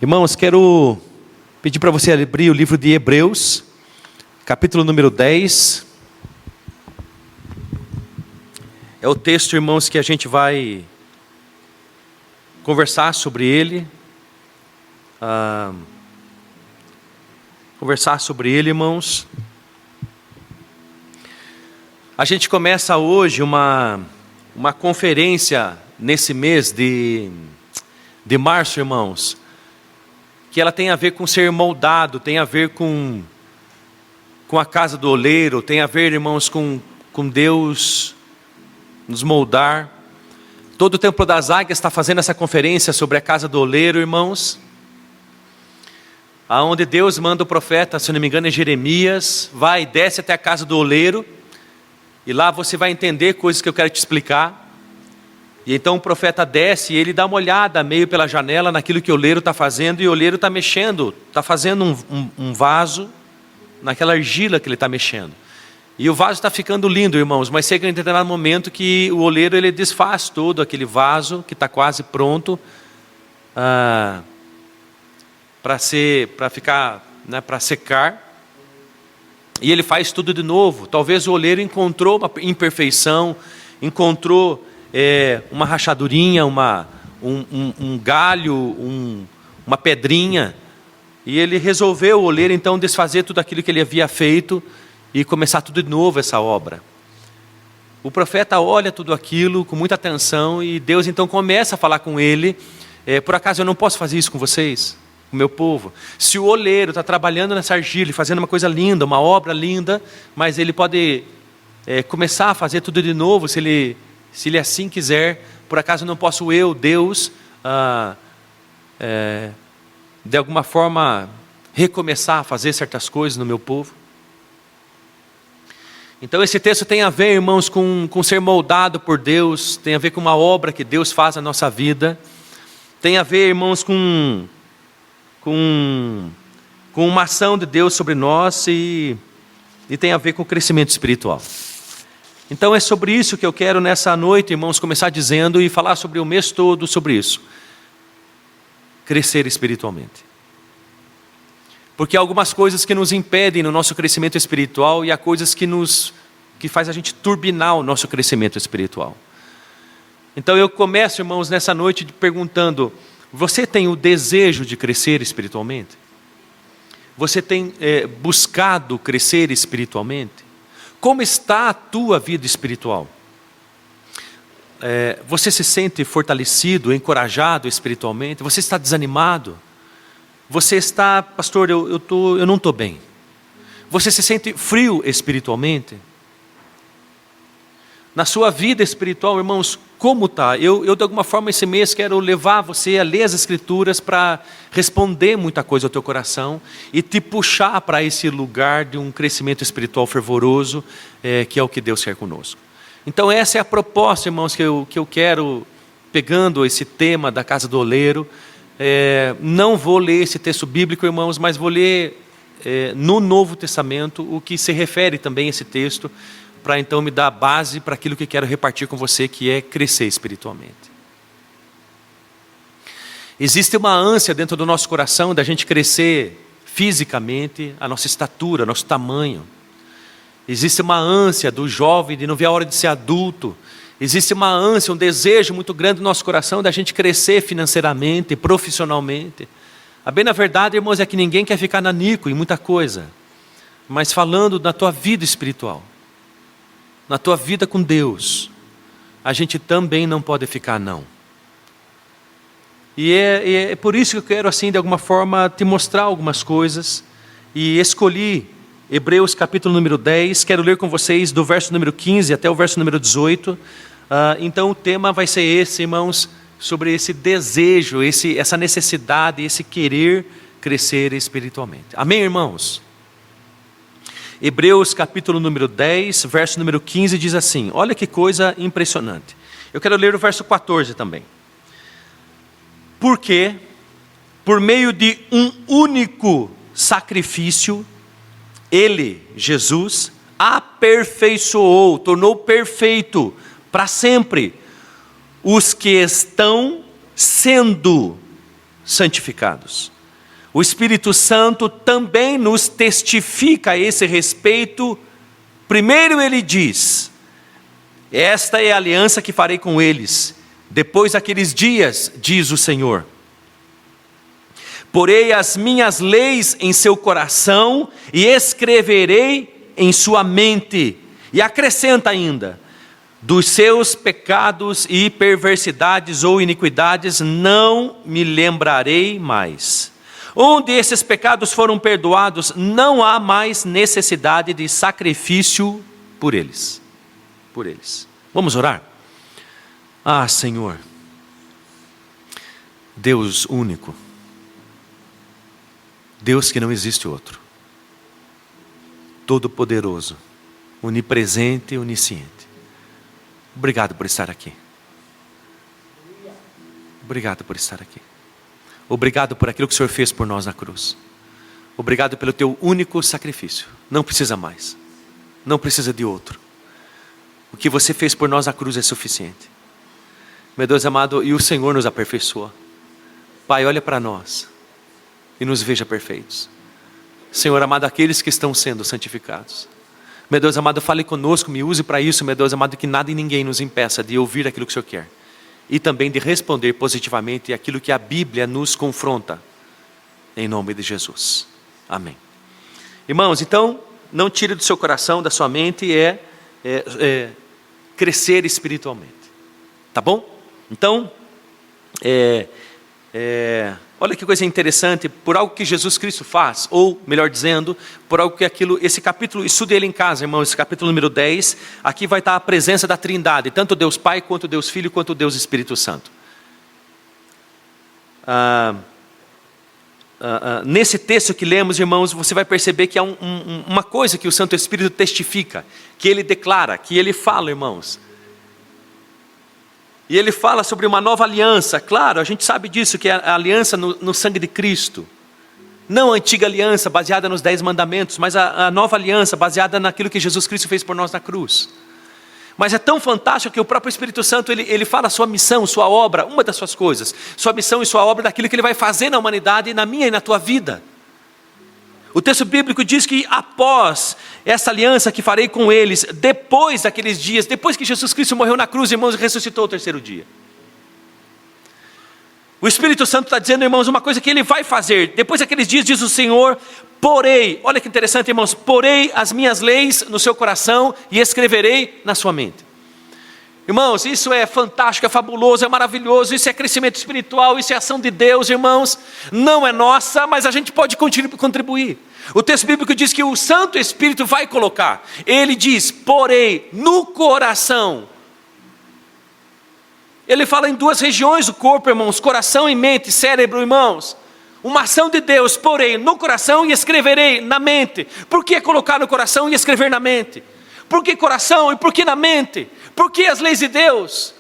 Irmãos, quero pedir para você abrir o livro de Hebreus, capítulo número 10. É o texto, irmãos, que a gente vai conversar sobre ele. Irmãos. A gente começa hoje uma conferência nesse mês de março, irmãos, que ela tem a ver com ser moldado, tem a ver com a casa do oleiro, tem a ver, irmãos, com Deus nos moldar. Todo o Templo das Águias está fazendo essa conferência sobre a casa do oleiro, irmãos, aonde Deus manda o profeta, se não me engano é Jeremias, vai e desce até a casa do oleiro, e lá você vai entender coisas que eu quero te explicar. E então o profeta desce e ele dá uma olhada meio pela janela naquilo que o oleiro está fazendo, e o oleiro está mexendo, está fazendo um vaso naquela argila que ele está mexendo. E o vaso está ficando lindo, irmãos, mas chega em determinado momento que o oleiro ele desfaz todo aquele vaso que está quase pronto para secar, e ele faz tudo de novo. Talvez o oleiro encontrou uma imperfeição, encontrou uma rachadurinha, um galho, uma pedrinha, e ele resolveu, o oleiro, então desfazer tudo aquilo que ele havia feito e começar tudo de novo essa obra. O profeta olha tudo aquilo com muita atenção, e Deus então começa a falar com ele: por acaso eu não posso fazer isso com vocês, com o meu povo? Se o oleiro está trabalhando nessa argila, fazendo uma coisa linda, uma obra linda, mas ele pode começar a fazer tudo de novo, se ele assim quiser, por acaso não posso eu, Deus, de alguma forma recomeçar a fazer certas coisas no meu povo? Então esse texto tem a ver, irmãos, com ser moldado por Deus, tem a ver com uma obra que Deus faz na nossa vida, tem a ver, irmãos, com uma ação de Deus sobre nós, e tem a ver com o crescimento espiritual. Então é sobre isso que eu quero nessa noite, irmãos, começar dizendo e falar sobre o mês todo sobre isso. Crescer espiritualmente. Porque há algumas coisas que nos impedem no nosso crescimento espiritual, e há coisas que faz a gente turbinar o nosso crescimento espiritual. Então eu começo, irmãos, nessa noite perguntando: você tem o desejo de crescer espiritualmente? Você tem buscado crescer espiritualmente? Como está a tua vida espiritual? Você se sente fortalecido, encorajado espiritualmente? Você está desanimado? Você está, pastor, eu não estou bem. Você se sente frio espiritualmente? Na sua vida espiritual, irmãos, como está? Eu de alguma forma esse mês quero levar você a ler as Escrituras para responder muita coisa ao teu coração e te puxar para esse lugar de um crescimento espiritual fervoroso, que é o que Deus quer conosco. Então essa é a proposta, irmãos, que eu quero, pegando esse tema da casa do oleiro. Não vou ler esse texto bíblico, irmãos, mas vou ler no Novo Testamento o que se refere também a esse texto, para então me dar base para aquilo que quero repartir com você, que é crescer espiritualmente. Existe uma ânsia dentro do nosso coração da gente crescer fisicamente, a nossa estatura, nosso tamanho. Existe uma ânsia do jovem de não ver a hora de ser adulto. Existe uma ânsia, um desejo muito grande no nosso coração da gente crescer financeiramente, profissionalmente. A bem na verdade, irmãos, é que ninguém quer ficar nanico em muita coisa. Mas falando da tua vida espiritual, na tua vida com Deus, a gente também não pode ficar não. E é por isso que eu quero, assim, de alguma forma, te mostrar algumas coisas. E escolhi Hebreus capítulo número 10, quero ler com vocês do verso número 15 até o verso número 18. Então o tema vai ser esse, irmãos, sobre esse desejo, essa necessidade, esse querer crescer espiritualmente. Amém, irmãos? Hebreus capítulo número 10, verso número 15 diz assim, olha que coisa impressionante. Eu quero ler o verso 14 também. Porque, por meio de um único sacrifício, Ele, Jesus, aperfeiçoou, tornou perfeito para sempre os que estão sendo santificados. O Espírito Santo também nos testifica a esse respeito. Primeiro ele diz: esta é a aliança que farei com eles, depois daqueles dias, diz o Senhor. Porei as minhas leis em seu coração e escreverei em sua mente. E acrescenta ainda: dos seus pecados e perversidades ou iniquidades não me lembrarei mais. Onde esses pecados foram perdoados, não há mais necessidade de sacrifício por eles. Por eles. Vamos orar? Ah, Senhor, Deus único, Deus que não existe outro, Todo-Poderoso, onipresente e onisciente. Obrigado por estar aqui. Obrigado por estar aqui. Obrigado por aquilo que o Senhor fez por nós na cruz. Obrigado pelo teu único sacrifício. Não precisa mais. Não precisa de outro. O que você fez por nós na cruz é suficiente. Meu Deus amado, e o Senhor nos aperfeiçoa. Pai, olha para nós e nos veja perfeitos. Senhor amado, aqueles que estão sendo santificados. Meu Deus amado, fale conosco, me use para isso, meu Deus amado, que nada e ninguém nos impeça de ouvir aquilo que o Senhor quer. E também de responder positivamente aquilo que a Bíblia nos confronta. Em nome de Jesus. Amém. Irmãos, então, não tire do seu coração, da sua mente, crescer espiritualmente. Tá bom? Então, olha que coisa interessante, por algo que Jesus Cristo faz, ou melhor dizendo, por algo que esse capítulo, estude ele em casa, irmão, esse capítulo número 10, aqui vai estar a presença da Trindade, tanto Deus Pai, quanto Deus Filho, quanto Deus Espírito Santo. Nesse texto que lemos, irmãos, você vai perceber que há uma coisa que o Santo Espírito testifica, que ele declara, que ele fala, irmãos. E ele fala sobre uma nova aliança. Claro, a gente sabe disso, que é a aliança no sangue de Cristo. Não a antiga aliança baseada nos 10 mandamentos, mas a nova aliança baseada naquilo que Jesus Cristo fez por nós na cruz. Mas é tão fantástico que o próprio Espírito Santo, ele fala a sua missão, sua obra, uma das suas coisas. Sua missão e sua obra daquilo que ele vai fazer na humanidade, na minha e na tua vida. O texto bíblico diz que após essa aliança que farei com eles, depois daqueles dias, depois que Jesus Cristo morreu na cruz, irmãos, e ressuscitou ao terceiro dia. O Espírito Santo está dizendo, irmãos, uma coisa que ele vai fazer. Depois daqueles dias, diz o Senhor, porei, olha que interessante, irmãos, porei as minhas leis no seu coração e escreverei na sua mente. Irmãos, isso é fantástico, é fabuloso, é maravilhoso, isso é crescimento espiritual, isso é ação de Deus, irmãos. Não é nossa, mas a gente pode contribuir. O texto bíblico diz que o Santo Espírito vai colocar. Ele diz, porei no coração. Ele fala em duas regiões do corpo, irmãos, coração e mente, cérebro, irmãos. Uma ação de Deus, porei no coração e escreverei na mente. Por que colocar no coração e escrever na mente? Por que coração e por que na mente? Por que as leis de Deus?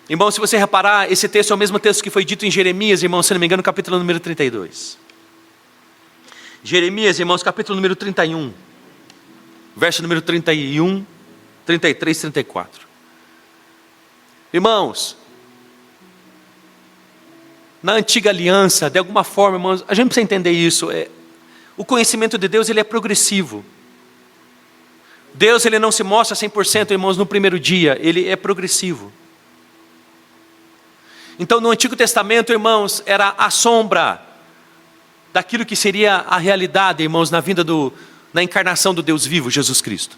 Irmão, se você reparar, esse texto é o mesmo texto que foi dito em Jeremias, irmão, se não me engano, capítulo número 32. Jeremias, irmãos, capítulo número 31. Verso número 31, 33, 34. Irmãos, na antiga aliança, de alguma forma, irmãos, a gente precisa entender isso. O conhecimento de Deus, ele é progressivo. Deus, ele não se mostra 100%, irmãos, no primeiro dia, ele é progressivo. Então, no Antigo Testamento, irmãos, era a sombra daquilo que seria a realidade, irmãos, na encarnação do Deus vivo, Jesus Cristo.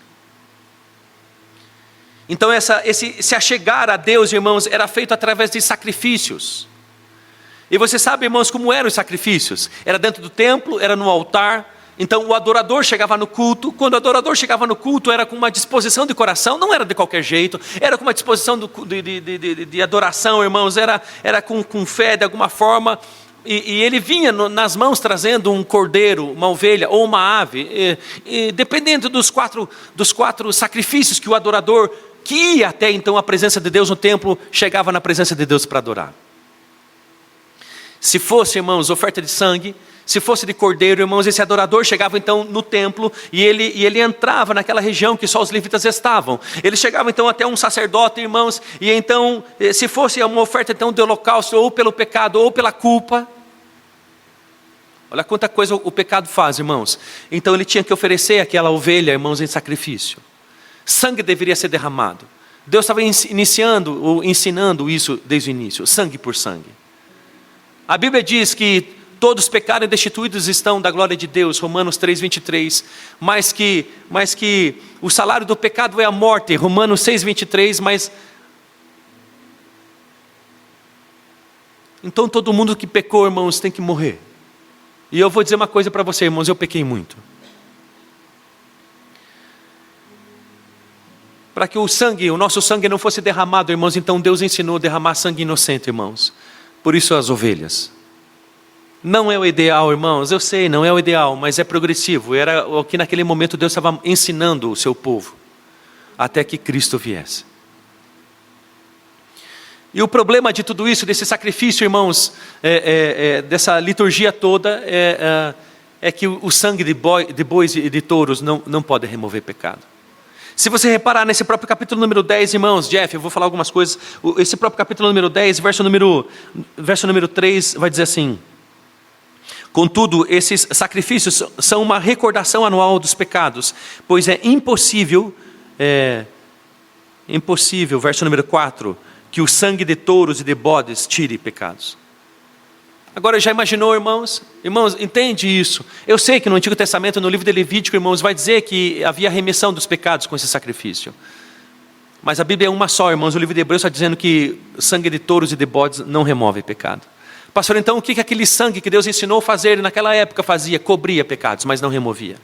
Então, se achegar a Deus, irmãos, era feito através de sacrifícios. E você sabe, irmãos, como eram os sacrifícios? Era dentro do templo, era no altar. Então o adorador chegava no culto. Quando o adorador chegava no culto, era com uma disposição de coração, não era de qualquer jeito, era com uma disposição de adoração, irmãos, era com fé de alguma forma, e ele vinha nas mãos trazendo um cordeiro, uma ovelha ou uma ave, e dependendo dos quatro sacrifícios que o adorador, que ia até então a presença de Deus no templo, chegava na presença de Deus para adorar. Se fosse, irmãos, oferta de sangue, se fosse de cordeiro, irmãos, esse adorador chegava então no templo e ele entrava naquela região que só os levitas estavam. Ele chegava então até um sacerdote, irmãos, e então, se fosse uma oferta então de holocausto, ou pelo pecado, ou pela culpa. Olha quanta coisa o pecado faz, irmãos. Então ele tinha que oferecer aquela ovelha, irmãos, em sacrifício. Sangue deveria ser derramado. Deus estava iniciando ou ensinando isso desde o início, sangue por sangue. A Bíblia diz que todos pecaram e destituídos estão da glória de Deus, Romanos 3:23, mas que o salário do pecado é a morte, Romanos 6:23, mas então todo mundo que pecou, irmãos, tem que morrer. E eu vou dizer uma coisa para você, irmãos, eu pequei muito. Para que o nosso sangue não fosse derramado, irmãos, então Deus ensinou a derramar sangue inocente, irmãos. Por isso as ovelhas. Não é o ideal, irmãos, eu sei, não é o ideal, mas é progressivo. Era o que naquele momento Deus estava ensinando o seu povo, até que Cristo viesse. E o problema de tudo isso, desse sacrifício, irmãos, dessa liturgia toda, é que o sangue de bois e de touros não pode remover pecado. Se você reparar nesse próprio capítulo número 10, irmãos, Jeff, eu vou falar algumas coisas. Esse próprio capítulo número 10, verso número 3, vai dizer assim: contudo, esses sacrifícios são uma recordação anual dos pecados, pois é impossível, verso número 4, que o sangue de touros e de bodes tire pecados. Agora, já imaginou, irmãos? Irmãos, entende isso? Eu sei que no Antigo Testamento, no livro de Levítico, irmãos, vai dizer que havia remissão dos pecados com esse sacrifício. Mas a Bíblia é uma só, irmãos. O livro de Hebreus está dizendo que sangue de touros e de bodes não remove pecado. Pastor, então o que aquele sangue que Deus ensinou a fazer naquela época fazia? Cobria pecados, mas não removia.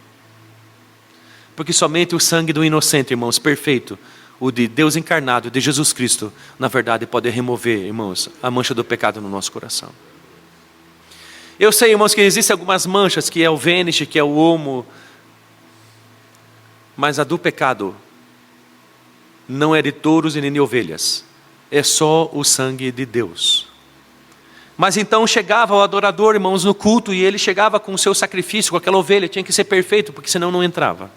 Porque somente o sangue do inocente, irmãos, perfeito, o de Deus encarnado, de Jesus Cristo, na verdade pode remover, irmãos, a mancha do pecado no nosso coração. Eu sei, irmãos, que existem algumas manchas, que é o vênice, que é o homo, mas a do pecado não é de touros e nem de ovelhas, é só o sangue de Deus. Mas então chegava o adorador, irmãos, no culto, e ele chegava com o seu sacrifício, com aquela ovelha, tinha que ser perfeito, porque senão não entrava.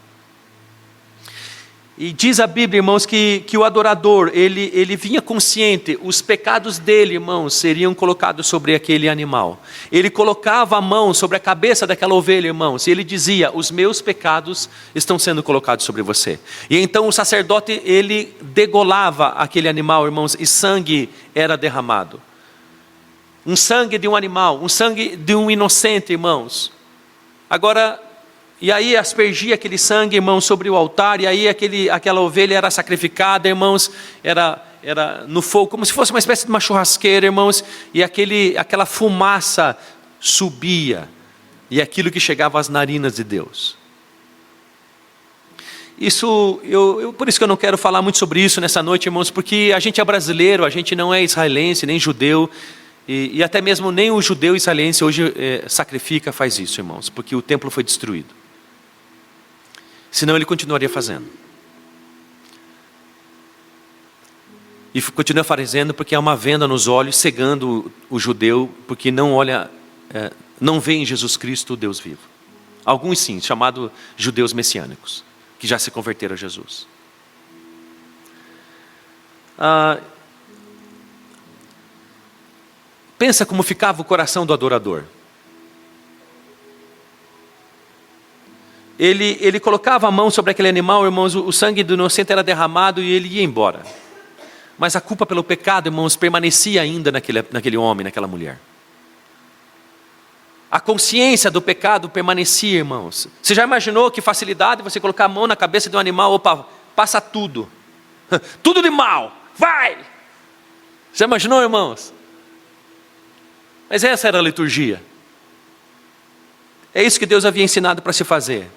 E diz a Bíblia, irmãos, que o adorador, ele vinha consciente, os pecados dele, irmãos, seriam colocados sobre aquele animal. Ele colocava a mão sobre a cabeça daquela ovelha, irmãos, e ele dizia: os meus pecados estão sendo colocados sobre você. E então o sacerdote, ele degolava aquele animal, irmãos, e sangue era derramado. Um sangue de um animal, um sangue de um inocente, irmãos. Agora, e aí aspergia aquele sangue, irmãos, sobre o altar, e aí aquela ovelha era sacrificada, irmãos, era no fogo, como se fosse uma espécie de uma churrasqueira, irmãos, e aquela fumaça subia, e aquilo que chegava às narinas de Deus. Isso, por isso que eu não quero falar muito sobre isso nessa noite, irmãos, porque a gente é brasileiro, a gente não é israelense, nem judeu, e até mesmo nem o judeu israelense hoje sacrifica, faz isso, irmãos, porque o templo foi destruído. Senão ele continuaria fazendo. E continua fazendo porque há uma venda nos olhos, cegando o judeu, porque não vê em Jesus Cristo o Deus vivo. Alguns sim, chamados judeus messiânicos, que já se converteram a Jesus. Pensa como ficava o coração do adorador. Ele colocava a mão sobre aquele animal, irmãos, o sangue do inocente era derramado e ele ia embora. Mas a culpa pelo pecado, irmãos, permanecia ainda naquele homem, naquela mulher. A consciência do pecado permanecia, irmãos. Você já imaginou que facilidade você colocar a mão na cabeça de um animal? Opa, passa tudo. Tudo de mal, vai! Já imaginou, irmãos? Mas essa era a liturgia. É isso que Deus havia ensinado para se fazer.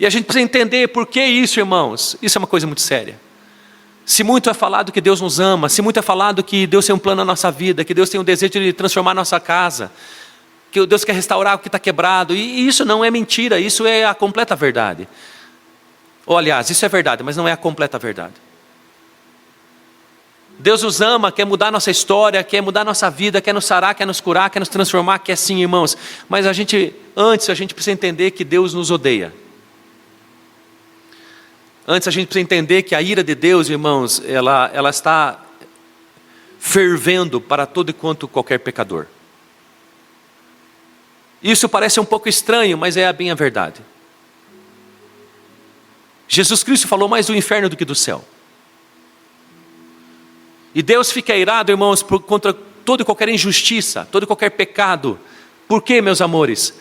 E a gente precisa entender por que isso, irmãos. Isso é uma coisa muito séria. Se muito é falado que Deus nos ama, se muito é falado que Deus tem um plano na nossa vida, que Deus tem um desejo de transformar a nossa casa, que Deus quer restaurar o que está quebrado, e isso não é mentira, isso é a completa verdade. Ou aliás, isso é verdade, mas não é a completa verdade. Deus nos ama, quer mudar nossa história, quer mudar nossa vida, quer nos sarar, quer nos curar, quer nos transformar, quer sim, irmãos. Mas antes a gente precisa entender que Deus nos odeia. Antes a gente precisa entender que a ira de Deus, irmãos, ela está fervendo para todo e quanto qualquer pecador. Isso parece um pouco estranho, mas é bem a verdade. Jesus Cristo falou mais do inferno do que do céu. E Deus fica irado, irmãos, contra toda e qualquer injustiça, todo e qualquer pecado. Por quê, meus amores?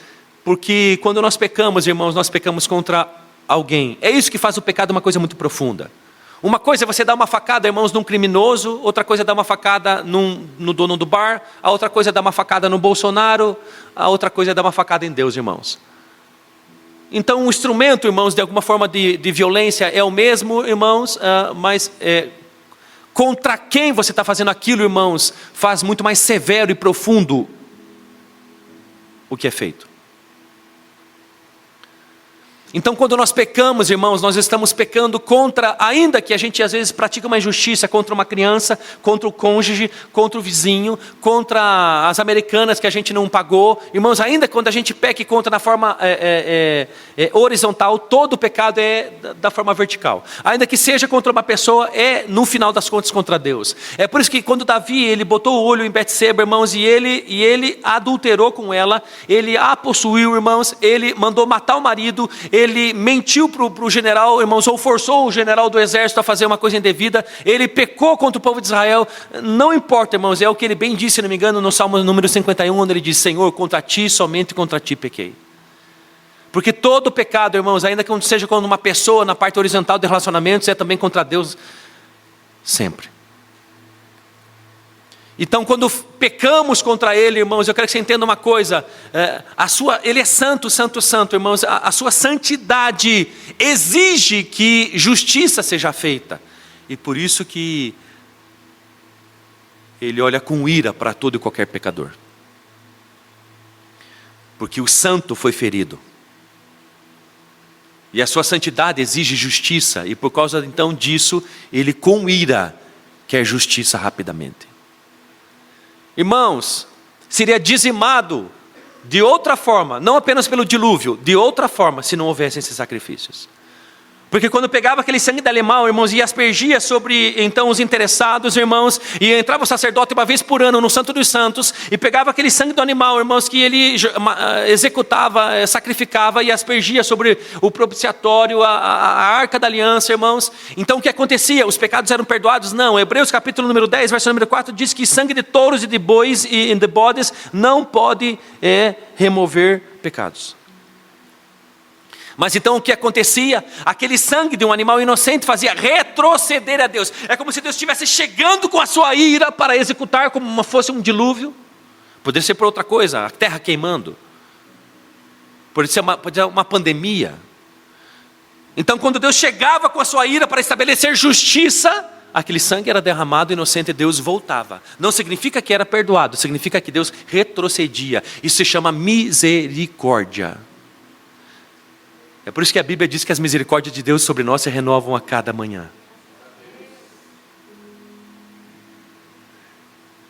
Porque quando nós pecamos, irmãos, nós pecamos contra alguém. É isso que faz o pecado uma coisa muito profunda. Uma coisa é você dar uma facada, irmãos, num criminoso. Outra coisa é dar uma facada no dono do bar. A outra coisa é dar uma facada no Bolsonaro. A outra coisa é dar uma facada em Deus, irmãos. Então o instrumento, irmãos, de alguma forma de violência é o mesmo, irmãos, mas contra quem você está fazendo aquilo, irmãos, faz muito mais severo e profundo o que é feito. Então quando nós pecamos, irmãos, nós estamos pecando contra, ainda que a gente às vezes pratique uma injustiça contra uma criança, contra o cônjuge, contra o vizinho, contra as americanas que a gente não pagou. Irmãos, ainda quando a gente peca contra na forma horizontal, todo pecado é da forma vertical. Ainda que seja contra uma pessoa, é no final das contas contra Deus. É por isso que quando Davi, ele botou o olho em Betseba, irmãos, e ele adulterou com ela, ele a possuiu, irmãos, ele mandou matar o marido, ele mentiu para o general, irmãos, ou forçou o general do exército a fazer uma coisa indevida, ele pecou contra o povo de Israel. Não importa, irmãos, é o que ele bem disse, se não me engano, no Salmo número 51, onde ele diz: Senhor, contra ti, somente contra ti pequei. Porque todo pecado, irmãos, ainda que seja com uma pessoa na parte horizontal de relacionamentos, é também contra Deus, sempre. Então quando pecamos contra Ele, irmãos, eu quero que você entenda uma coisa, Ele é santo, santo, santo, irmãos, a sua santidade exige que justiça seja feita, e por isso que Ele olha com ira para todo e qualquer pecador, porque o santo foi ferido, e a sua santidade exige justiça, e por causa então disso, Ele com ira quer justiça rapidamente. Irmãos, seria dizimado de outra forma, não apenas pelo dilúvio, de outra forma, se não houvessem esses sacrifícios. Porque quando pegava aquele sangue de animal, irmãos, e aspergia sobre então os interessados, irmãos, e entrava o sacerdote uma vez por ano no Santo dos Santos, e pegava aquele sangue do animal, irmãos, que ele executava, sacrificava e aspergia sobre o propiciatório, a arca da aliança, irmãos. Então o que acontecia? Os pecados eram perdoados? Não. Hebreus capítulo número 10, verso número 4, diz que sangue de touros e de bois e de bodes não pode remover pecados. Mas então o que acontecia? Aquele sangue de um animal inocente fazia retroceder a Deus. É como se Deus estivesse chegando com a sua ira para executar como fosse um dilúvio. Poderia ser por outra coisa, a terra queimando. Poderia ser uma pandemia. Então quando Deus chegava com a sua ira para estabelecer justiça, aquele sangue era derramado inocente e Deus voltava. Não significa que era perdoado, significa que Deus retrocedia. Isso se chama misericórdia. É por isso que a Bíblia diz que as misericórdias de Deus sobre nós se renovam a cada manhã.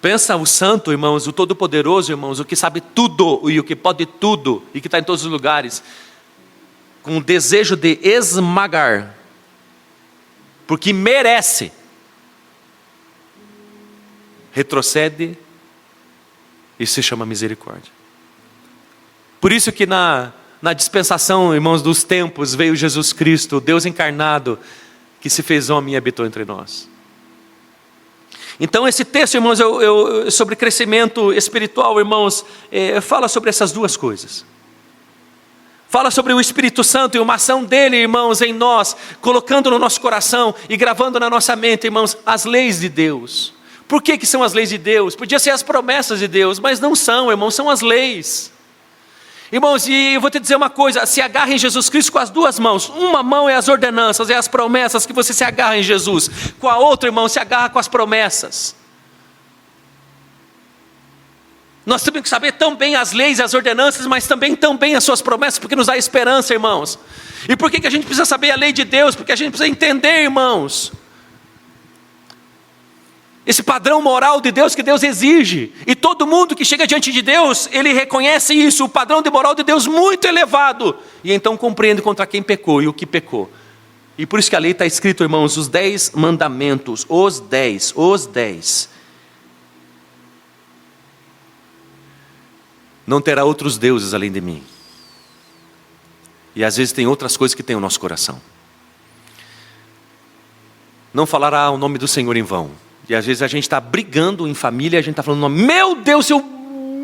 Pensa o santo, irmãos, o todo-poderoso, irmãos, o que sabe tudo e o que pode tudo e que está em todos os lugares, com o desejo de esmagar, porque merece, retrocede e se chama misericórdia. Por isso que na dispensação, irmãos, dos tempos, veio Jesus Cristo, Deus encarnado, que se fez homem e habitou entre nós. Então esse texto, irmãos, sobre crescimento espiritual, irmãos, fala sobre essas duas coisas. Fala sobre o Espírito Santo e uma ação dele, irmãos, em nós, colocando no nosso coração e gravando na nossa mente, irmãos, as leis de Deus. Por que são as leis de Deus? Podia ser as promessas de Deus, mas não são, irmãos, são as leis. Irmãos, e eu vou te dizer uma coisa, se agarra em Jesus Cristo com as duas mãos. Uma mão é as ordenanças, é as promessas que você se agarra em Jesus. Com a outra, irmão, se agarra com as promessas. Nós temos que saber tão bem as leis e as ordenanças, mas também tão bem as suas promessas, porque nos dá esperança, irmãos. E por que a gente precisa saber a lei de Deus? Porque a gente precisa entender, irmãos, Esse padrão moral de Deus que Deus exige. E todo mundo que chega diante de Deus, ele reconhece isso, o padrão de moral de Deus muito elevado. E então compreende contra quem pecou e o que pecou. E por isso que a lei está escrito, irmãos, os 10 mandamentos, os 10. Não terá outros deuses além de mim. E às vezes tem outras coisas que tem o nosso coração. Não falará o nome do Senhor em vão. E às vezes a gente está brigando em família, a gente está falando o nome, meu Deus, seu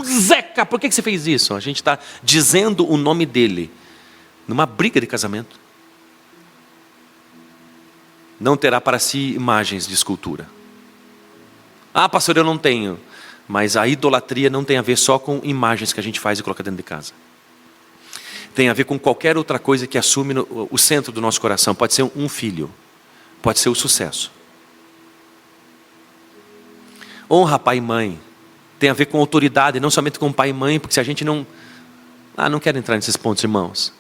Zeca, por que você fez isso? A gente está dizendo o nome dele, numa briga de casamento. Não terá para si imagens de escultura. Ah, pastor, eu não tenho. Mas a idolatria não tem a ver só com imagens que a gente faz e coloca dentro de casa. Tem a ver com qualquer outra coisa que assume o centro do nosso coração. Pode ser um filho, pode ser o sucesso. Honra pai e mãe. Tem a ver com autoridade, não somente com pai e mãe, porque se a gente não... não quero entrar nesses pontos, irmãos.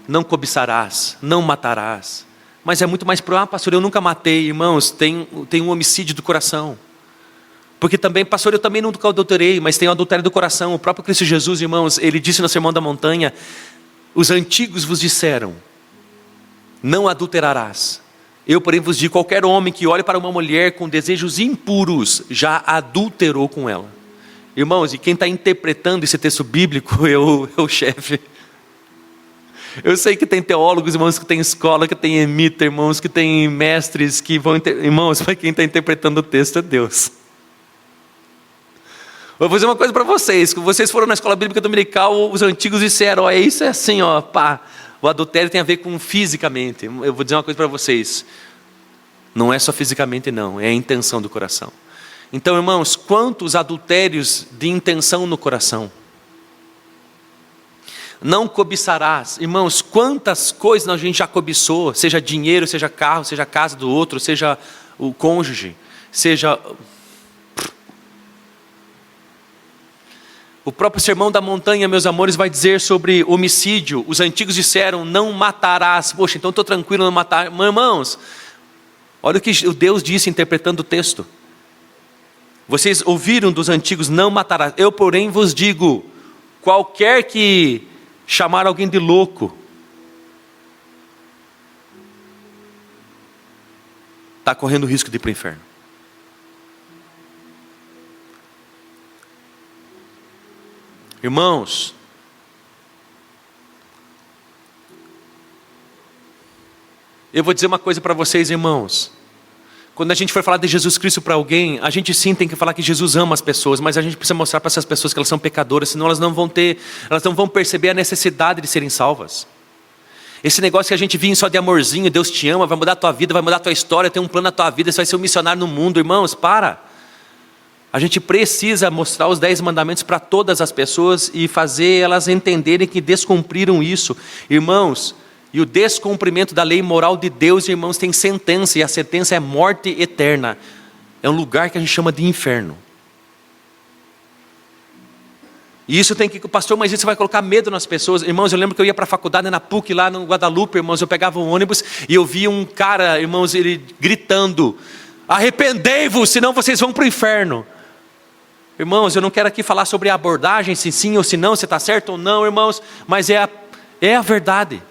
Não cobiçarás, não matarás. Mas é muito mais para, pastor, eu nunca matei, irmãos, tem um homicídio do coração. Porque também, pastor, eu também nunca adulterei, mas tem o adultério do coração. O próprio Cristo Jesus, irmãos, ele disse no Sermão da Montanha, os antigos vos disseram, não adulterarás. Eu, porém, vos digo, qualquer homem que olhe para uma mulher com desejos impuros, já adulterou com ela. Irmãos, e quem está interpretando esse texto bíblico é o chefe. Eu sei que tem teólogos, irmãos, que tem escola, que tem emita, irmãos, que tem mestres que vão... Irmãos, mas quem está interpretando o texto é Deus. Vou dizer uma coisa para vocês, que vocês foram na escola bíblica dominical, os antigos disseram, isso é assim, pá, o adultério tem a ver com fisicamente. Eu vou dizer uma coisa para vocês, não é só fisicamente não, é a intenção do coração. Então, irmãos, quantos adultérios de intenção no coração? Não cobiçarás, irmãos, quantas coisas a gente já cobiçou, seja dinheiro, seja carro, seja a casa do outro, seja o cônjuge, seja... O próprio Sermão da Montanha, meus amores, vai dizer sobre homicídio. Os antigos disseram, não matarás. Poxa, então estou tranquilo, não matar. Irmãos, olha o que o Deus disse interpretando o texto. Vocês ouviram dos antigos, não matarás. Eu, porém, vos digo, qualquer que chamar alguém de louco, está correndo o risco de ir para o inferno. Irmãos, eu vou dizer uma coisa para vocês, irmãos. Quando a gente for falar de Jesus Cristo para alguém, a gente sim tem que falar que Jesus ama as pessoas, mas a gente precisa mostrar para essas pessoas que elas são pecadoras, senão elas não vão perceber a necessidade de serem salvas. Esse negócio que a gente vive só de amorzinho, Deus te ama, vai mudar a tua vida, vai mudar a tua história, tem um plano na tua vida, você vai ser um missionário no mundo, irmãos, para. A gente precisa mostrar os 10 mandamentos para todas as pessoas e fazer elas entenderem que descumpriram isso. Irmãos, e o descumprimento da lei moral de Deus, irmãos, tem sentença, e a sentença é morte eterna. É um lugar que a gente chama de inferno. E isso tem que, pastor, mas isso vai colocar medo nas pessoas. Irmãos, eu lembro que eu ia para a faculdade na PUC, lá no Guadalupe, irmãos, eu pegava um ônibus e eu via um cara, irmãos, ele gritando, arrependei-vos, senão vocês vão para o inferno. Irmãos, eu não quero aqui falar sobre a abordagem, se sim ou se não, se está certo ou não, irmãos, mas é a verdade.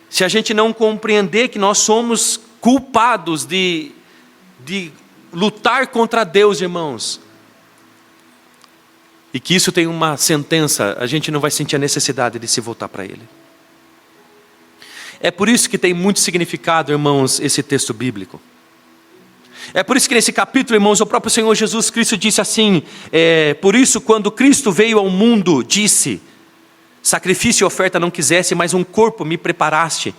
Se a gente não compreender que nós somos culpados de lutar contra Deus, irmãos, e que isso tem uma sentença, a gente não vai sentir a necessidade de se voltar para Ele. É por isso que tem muito significado, irmãos, esse texto bíblico. É por isso que nesse capítulo, irmãos, o próprio Senhor Jesus Cristo disse assim, por isso quando Cristo veio ao mundo, disse, sacrifício e oferta não quisesse, mas um corpo me preparaste.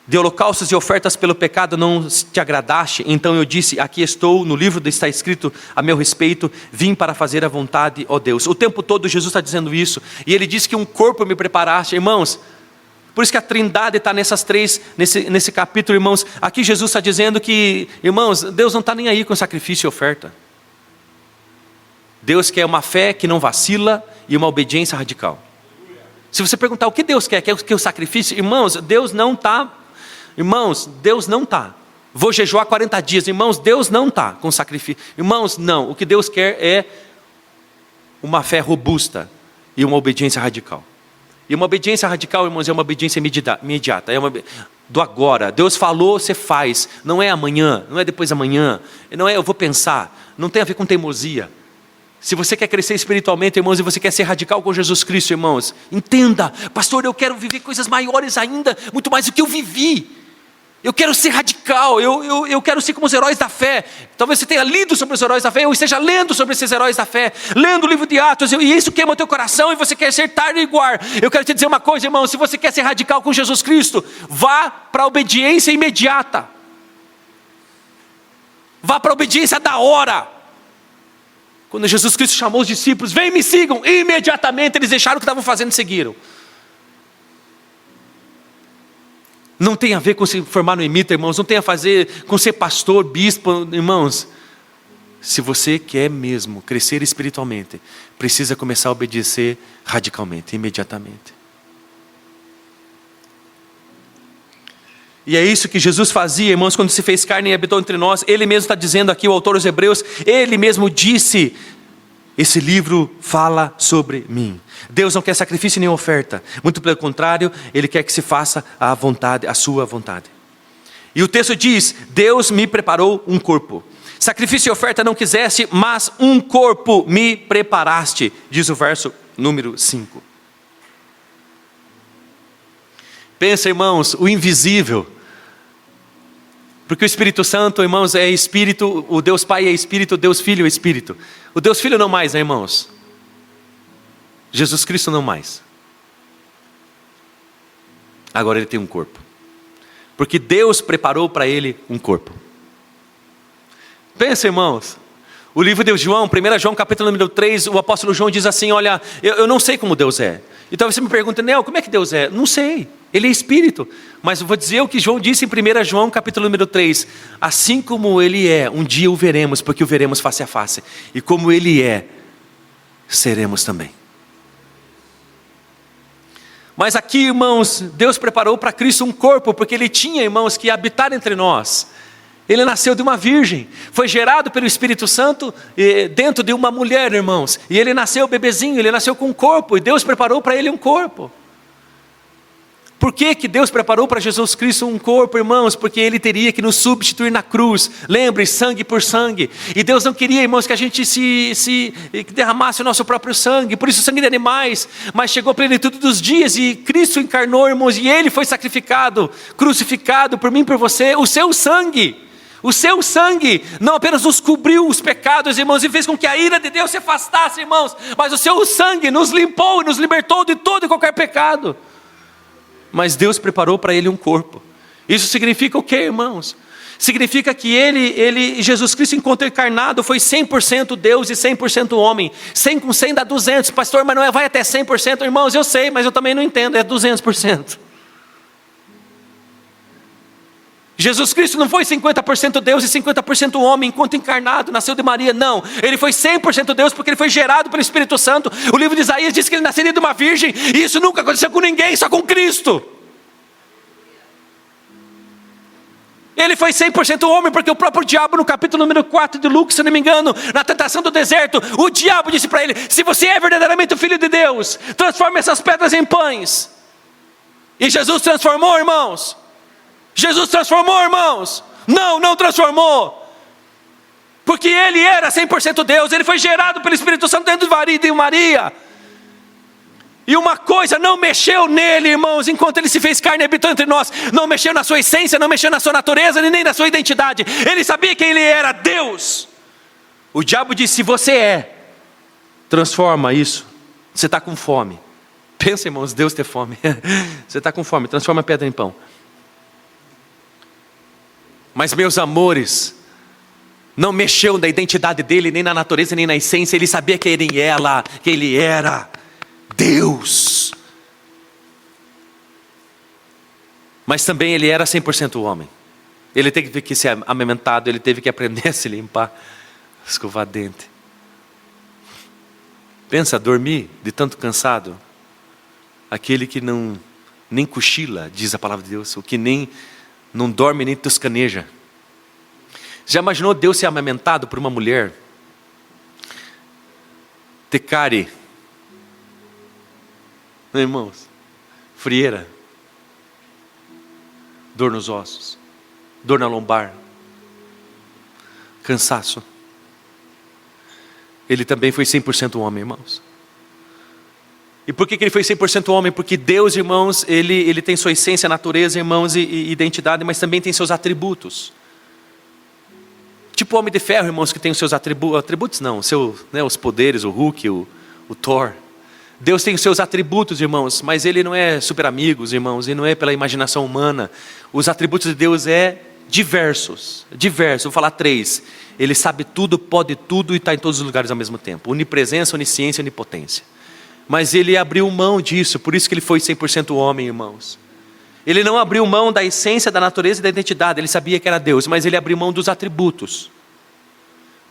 De holocaustos e ofertas pelo pecado não te agradaste. Então eu disse, aqui estou, no livro está escrito a meu respeito, vim para fazer a vontade, ó Deus. O tempo todo Jesus está dizendo isso. E Ele diz que um corpo me preparaste. Irmãos, por isso que a trindade está nessas três, nesse capítulo, irmãos. Aqui Jesus está dizendo que, irmãos, Deus não está nem aí com sacrifício e oferta. Deus quer uma fé que não vacila e uma obediência radical. Se você perguntar o que Deus quer o sacrifício, irmãos, Deus não está Vou jejuar 40 dias. Irmãos, Deus não está com sacrifício. Irmãos, não. O que Deus quer é uma fé robusta e uma obediência radical. E uma obediência radical, irmãos, é uma obediência imediata. É do agora. Deus falou, você faz. Não é amanhã, não é depois da manhã. Não é eu vou pensar. Não tem a ver com teimosia. Se você quer crescer espiritualmente, irmãos, e você quer ser radical com Jesus Cristo, irmãos, entenda, pastor, eu quero viver coisas maiores ainda, muito mais do que eu vivi. Eu quero ser radical, eu quero ser como os heróis da fé. Talvez você tenha lido sobre os heróis da fé, ou esteja lendo sobre esses heróis da fé, lendo o livro de Atos, e isso queima o teu coração, e você quer ser igual. Eu quero te dizer uma coisa, irmão, se você quer ser radical com Jesus Cristo, vá para a obediência imediata. Vá para a obediência da hora. Quando Jesus Cristo chamou os discípulos, vem me sigam, e imediatamente eles deixaram o que estavam fazendo e seguiram. Não tem a ver com se formar no ermita, irmãos, não tem a fazer com ser pastor, bispo, irmãos. Se você quer mesmo crescer espiritualmente, precisa começar a obedecer radicalmente, imediatamente. E é isso que Jesus fazia, irmãos, quando se fez carne e habitou entre nós. Ele mesmo está dizendo aqui, o autor dos Hebreus, ele mesmo disse, esse livro fala sobre mim. Deus não quer sacrifício nem oferta, muito pelo contrário, Ele quer que se faça a vontade, a sua vontade. E o texto diz, Deus me preparou um corpo. Sacrifício e oferta não quiseste, mas um corpo me preparaste, diz o verso número 5. Pensa, irmãos, o invisível. Porque o Espírito Santo, irmãos, é Espírito, o Deus Pai é Espírito, o Deus Filho é Espírito. O Deus Filho não mais, né, irmãos? Jesus Cristo não mais. Agora ele tem um corpo. Porque Deus preparou para ele um corpo. Pensa, irmãos. O livro de João, 1 João capítulo número 3, o apóstolo João diz assim, olha, eu não sei como Deus é. Então você me pergunta, Nel, como é que Deus é? Não sei, Ele é Espírito. Mas eu vou dizer o que João disse em 1 João capítulo número 3. Assim como Ele é, um dia o veremos, porque o veremos face a face. E como Ele é, seremos também. Mas aqui, irmãos, Deus preparou para Cristo um corpo, porque Ele tinha, irmãos, que habitar entre nós. Ele nasceu de uma virgem, foi gerado pelo Espírito Santo dentro de uma mulher, irmãos. E ele nasceu bebezinho, ele nasceu com um corpo, e Deus preparou para ele um corpo. Por que Deus preparou para Jesus Cristo um corpo, irmãos? Porque Ele teria que nos substituir na cruz. Lembre, sangue por sangue. E Deus não queria, irmãos, que a gente que derramasse o nosso próprio sangue. Por isso o sangue de animais. Mas chegou a plenitude dos dias e Cristo encarnou, irmãos. E Ele foi sacrificado, crucificado por mim e por você. O seu sangue não apenas nos cobriu os pecados, irmãos, e fez com que a ira de Deus se afastasse, irmãos. Mas o seu sangue nos limpou e nos libertou de todo e qualquer pecado. Mas Deus preparou para ele um corpo. Isso significa o quê, irmãos? Significa que Jesus Cristo, enquanto encarnado, foi 100% Deus e 100% homem. 100 com 100 dá 200. Pastor, mas não vai até 100%? Irmãos, eu sei, mas eu também não entendo, é 200%. Jesus Cristo não foi 50% Deus e 50% homem enquanto encarnado, nasceu de Maria, não. Ele foi 100% Deus porque ele foi gerado pelo Espírito Santo. O livro de Isaías diz que ele nasceria de uma virgem, e isso nunca aconteceu com ninguém, só com Cristo. Ele foi 100% homem porque o próprio diabo, no capítulo número 4 de Lucas, se não me engano, na tentação do deserto, o diabo disse para ele, se você é verdadeiramente o Filho de Deus, transforme essas pedras em pães. E Jesus transformou, irmãos. Jesus transformou, irmãos? Não transformou. Porque ele era 100% Deus, ele foi gerado pelo Espírito Santo dentro de Maria. E uma coisa não mexeu nele, irmãos, enquanto ele se fez carne e habitou entre nós. Não mexeu na sua essência, não mexeu na sua natureza, nem na sua identidade. Ele sabia que ele era Deus. O diabo disse, se você transforma isso. Você está com fome. Pensa, irmãos, Deus ter fome. Você está com fome, transforma a pedra em pão. Mas, meus amores, não mexeu na identidade dele, nem na natureza, nem na essência. Ele sabia que ele era Deus. Mas também ele era 100% homem. Ele teve que ser amamentado, ele teve que aprender a se limpar, escovar dente. Pensa, dormir de tanto cansado. Aquele que nem cochila, diz a palavra de Deus, o que não dorme nem toscaneja. Já imaginou Deus ser amamentado por uma mulher? Tecare. Irmãos, frieira, dor nos ossos, dor na lombar, cansaço. Ele também foi 100% homem, irmãos. E por que ele foi 100% homem? Porque Deus, irmãos, ele tem sua essência, natureza, irmãos, e identidade, mas também tem seus atributos. Tipo o Homem de Ferro, irmãos, que tem os seus atributos não, os poderes, o Hulk, o Thor. Deus tem os seus atributos, irmãos, mas Ele não é super amigos, irmãos, e não é pela imaginação humana. Os atributos de Deus é diversos, vou falar 3. Ele sabe tudo, pode tudo e está em todos os lugares ao mesmo tempo. Onipresença, onisciência e onipotência. Mas Ele abriu mão disso, por isso que Ele foi 100% homem, irmãos. Ele não abriu mão da essência, da natureza e da identidade. Ele sabia que era Deus, mas Ele abriu mão dos atributos.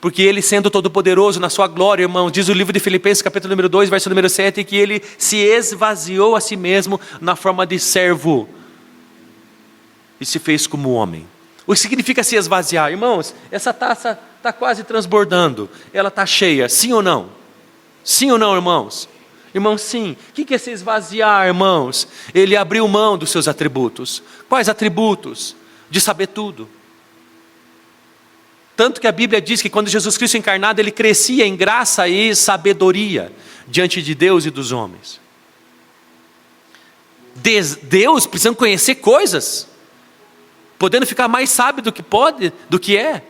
Porque Ele, sendo todo-poderoso na sua glória, irmão, diz o livro de Filipenses, capítulo número 2, verso número 7, que Ele se esvaziou a si mesmo na forma de servo e se fez como homem. O que significa se esvaziar? Irmãos, essa taça está quase transbordando. Ela está cheia, sim ou não? Sim ou não, irmãos? Irmãos, sim. O que é se esvaziar, irmãos? Ele abriu mão dos seus atributos. Quais atributos? De saber tudo. Tanto que a Bíblia diz que quando Jesus Cristo encarnado, Ele crescia em graça e sabedoria diante de Deus e dos homens. Deus precisando conhecer coisas, podendo ficar mais sábio do que é.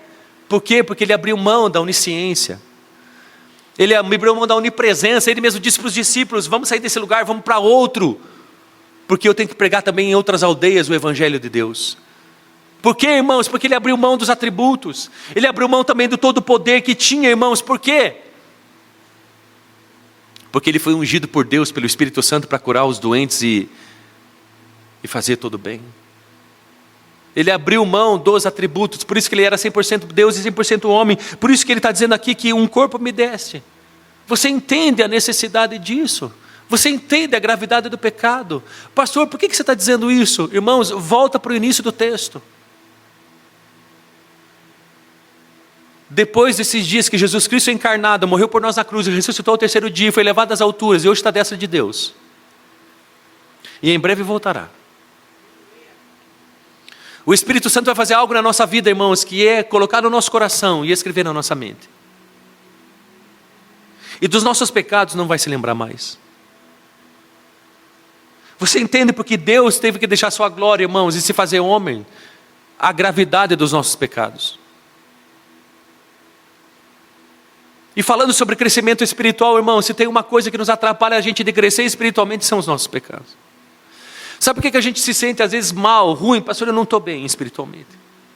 Por quê? Porque Ele abriu mão da onisciência. Ele abriu mão da onipresença. Ele mesmo disse para os discípulos: vamos sair desse lugar, vamos para outro, porque eu tenho que pregar também em outras aldeias o Evangelho de Deus. Por quê, irmãos? Porque Ele abriu mão dos atributos. Ele abriu mão também do todo o poder que tinha, irmãos. Por quê? Porque Ele foi ungido por Deus, pelo Espírito Santo, para curar os doentes e fazer todo bem. Ele abriu mão dos atributos, por isso que Ele era 100% Deus e 100% homem. Por isso que Ele está dizendo aqui que um corpo me deste. Você entende a necessidade disso? Você entende a gravidade do pecado? Pastor, por que você está dizendo isso? Irmãos, volta para o início do texto. Depois desses dias que Jesus Cristo encarnado, morreu por nós na cruz, ressuscitou ao terceiro dia, foi levado às alturas e hoje está à destra de Deus. E em breve voltará. O Espírito Santo vai fazer algo na nossa vida, irmãos, que é colocar no nosso coração e escrever na nossa mente. E dos nossos pecados não vai se lembrar mais. Você entende porque Deus teve que deixar sua glória, irmãos, e se fazer homem? A gravidade dos nossos pecados. E falando sobre crescimento espiritual, irmãos, se tem uma coisa que nos atrapalha a gente de crescer espiritualmente, são os nossos pecados. Sabe por que a gente se sente às vezes mal, ruim? Pastor, eu não estou bem espiritualmente.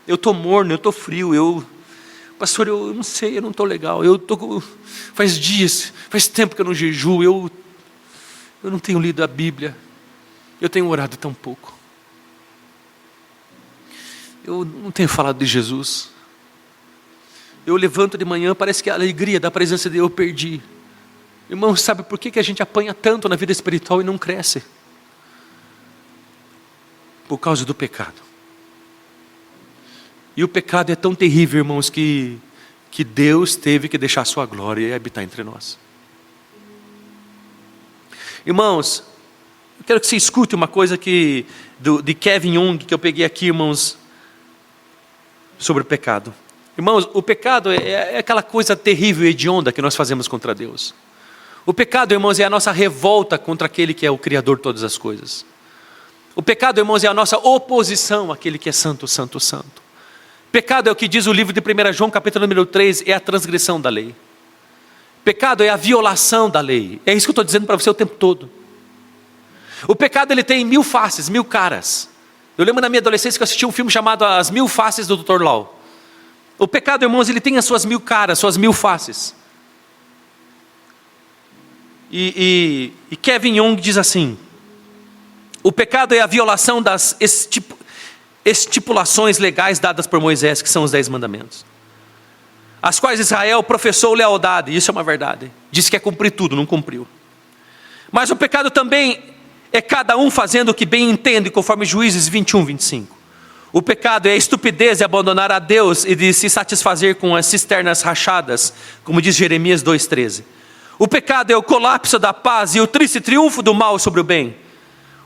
Eu estou morno, eu estou frio, pastor, eu não sei, eu não estou legal. Faz dias, faz tempo que eu não jejuo, eu não tenho lido a Bíblia. Eu tenho orado tão pouco. Eu não tenho falado de Jesus. Eu levanto de manhã, parece que a alegria da presença de Deus eu perdi. Irmão, sabe por que a gente apanha tanto na vida espiritual e não cresce? Por causa do pecado. E o pecado é tão terrível, irmãos, que Deus teve que deixar sua glória e habitar entre nós. Irmãos, eu quero que você escute uma coisa de Kevin Young, que eu peguei aqui, irmãos, sobre o pecado. Irmãos, o pecado é aquela coisa terrível e hedionda que nós fazemos contra Deus. O pecado, irmãos, é a nossa revolta contra aquele que é o Criador de todas as coisas. O pecado, irmãos, é a nossa oposição àquele que é santo, santo, santo. Pecado é o que diz o livro de 1 João, capítulo número 3, é a transgressão da lei. Pecado é a violação da lei. É isso que eu estou dizendo para você o tempo todo. O pecado, ele tem 1000 faces, 1000 caras. Eu lembro na minha adolescência que eu assisti um filme chamado As 1000 Faces do Dr. Law. O pecado, irmãos, ele tem as suas 1000 caras, suas 1000 faces. E Kevin Young diz assim: o pecado é a violação das estipulações legais dadas por Moisés, que são os 10 mandamentos, as quais Israel professou lealdade. Isso é uma verdade. Disse que ia cumprir tudo, não cumpriu. Mas o pecado também é cada um fazendo o que bem entende, conforme Juízes 21, 25. O pecado é a estupidez de abandonar a Deus e de se satisfazer com as cisternas rachadas, como diz Jeremias 2,13. O pecado é o colapso da paz e o triste triunfo do mal sobre o bem.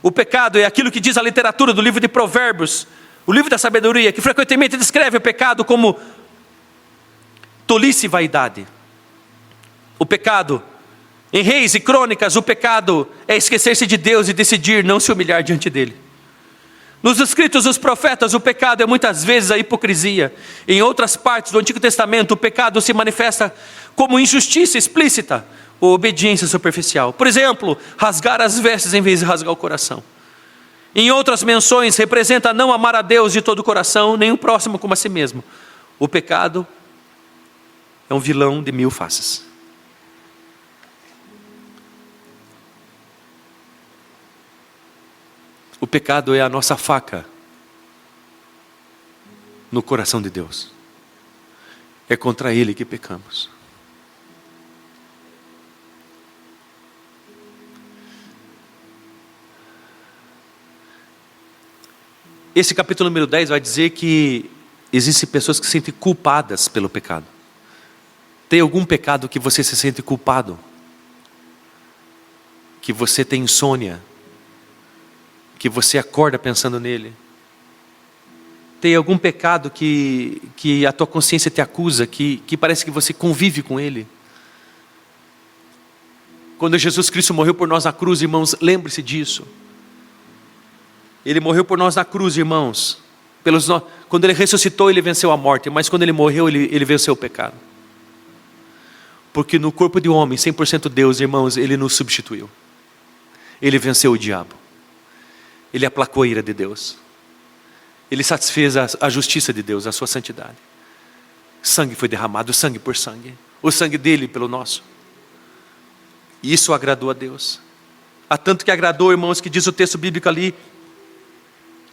O pecado é aquilo que diz a literatura do livro de Provérbios, o livro da sabedoria, que frequentemente descreve o pecado como tolice e vaidade. O pecado, em Reis e Crônicas, o pecado é esquecer-se de Deus e decidir não se humilhar diante dele. Nos escritos dos profetas, o pecado é muitas vezes a hipocrisia. Em outras partes do Antigo Testamento, o pecado se manifesta como injustiça explícita ou obediência superficial. Por exemplo, rasgar as vestes em vez de rasgar o coração. Em outras menções, representa não amar a Deus de todo o coração, nem o próximo como a si mesmo. O pecado é um vilão de 1000 faces. O pecado é a nossa faca no coração de Deus. É contra Ele que pecamos. Esse capítulo número 10 vai dizer que existem pessoas que se sentem culpadas pelo pecado. Tem algum pecado que você se sente culpado? Que você tem insônia? Que você acorda pensando nele? Tem algum pecado que a tua consciência te acusa, que parece que você convive com ele? Quando Jesus Cristo morreu por nós na cruz, irmãos, lembre-se disso. Ele morreu por nós na cruz, irmãos. Quando Ele ressuscitou, Ele venceu a morte. Mas quando Ele morreu, Ele venceu o pecado. Porque no corpo de homem, 100% Deus, irmãos, Ele nos substituiu. Ele venceu o diabo. Ele aplacou a ira de Deus. Ele satisfez a justiça de Deus, a sua santidade. Sangue foi derramado, sangue por sangue. O sangue dele pelo nosso. E isso agradou a Deus. Há tanto que agradou, irmãos, que diz o texto bíblico ali,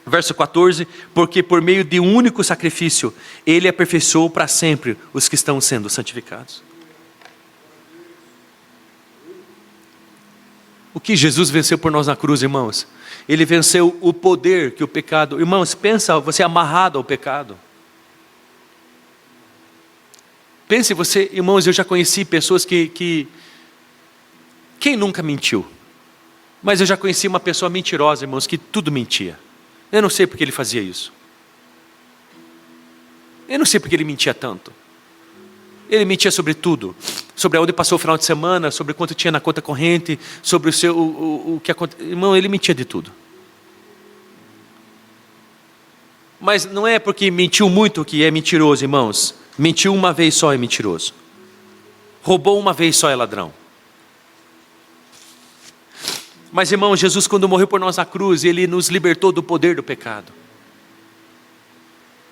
verso 14, porque por meio de um único sacrifício, Ele aperfeiçoou para sempre os que estão sendo santificados. O que Jesus venceu por nós na cruz, irmãos? Ele venceu o poder que o pecado... Irmãos, pensa você amarrado ao pecado. Pense você, irmãos, eu já conheci pessoas que... Quem nunca mentiu? Mas eu já conheci uma pessoa mentirosa, irmãos, que tudo mentia. Eu não sei porque ele fazia isso. Eu não sei porque ele mentia tanto. Ele mentia sobre tudo. Sobre onde passou o final de semana, sobre quanto tinha na conta corrente, sobre o que aconteceu. Irmão, ele mentia de tudo. Mas não é porque mentiu muito que é mentiroso, irmãos. Mentiu uma vez só é mentiroso. Roubou uma vez só é ladrão. Mas, irmão, Jesus, quando morreu por nós na cruz, Ele nos libertou do poder do pecado,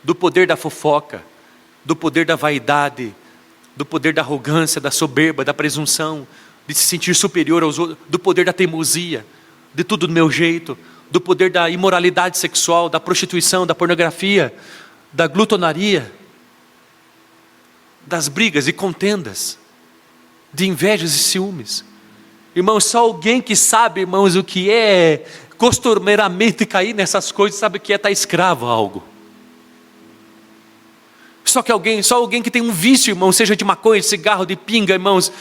do poder da fofoca, do poder da vaidade, do poder da arrogância, da soberba, da presunção, de se sentir superior aos outros, do poder da teimosia, de tudo do meu jeito, do poder da imoralidade sexual, da prostituição, da pornografia, da glutonaria, das brigas e contendas, de invejas e ciúmes. Irmãos, só alguém que sabe, irmãos, o que é costumeiramente cair nessas coisas, sabe o que é estar escravo a algo. Só alguém que tem um vício, irmão, seja de maconha, de cigarro, de pinga, irmãos,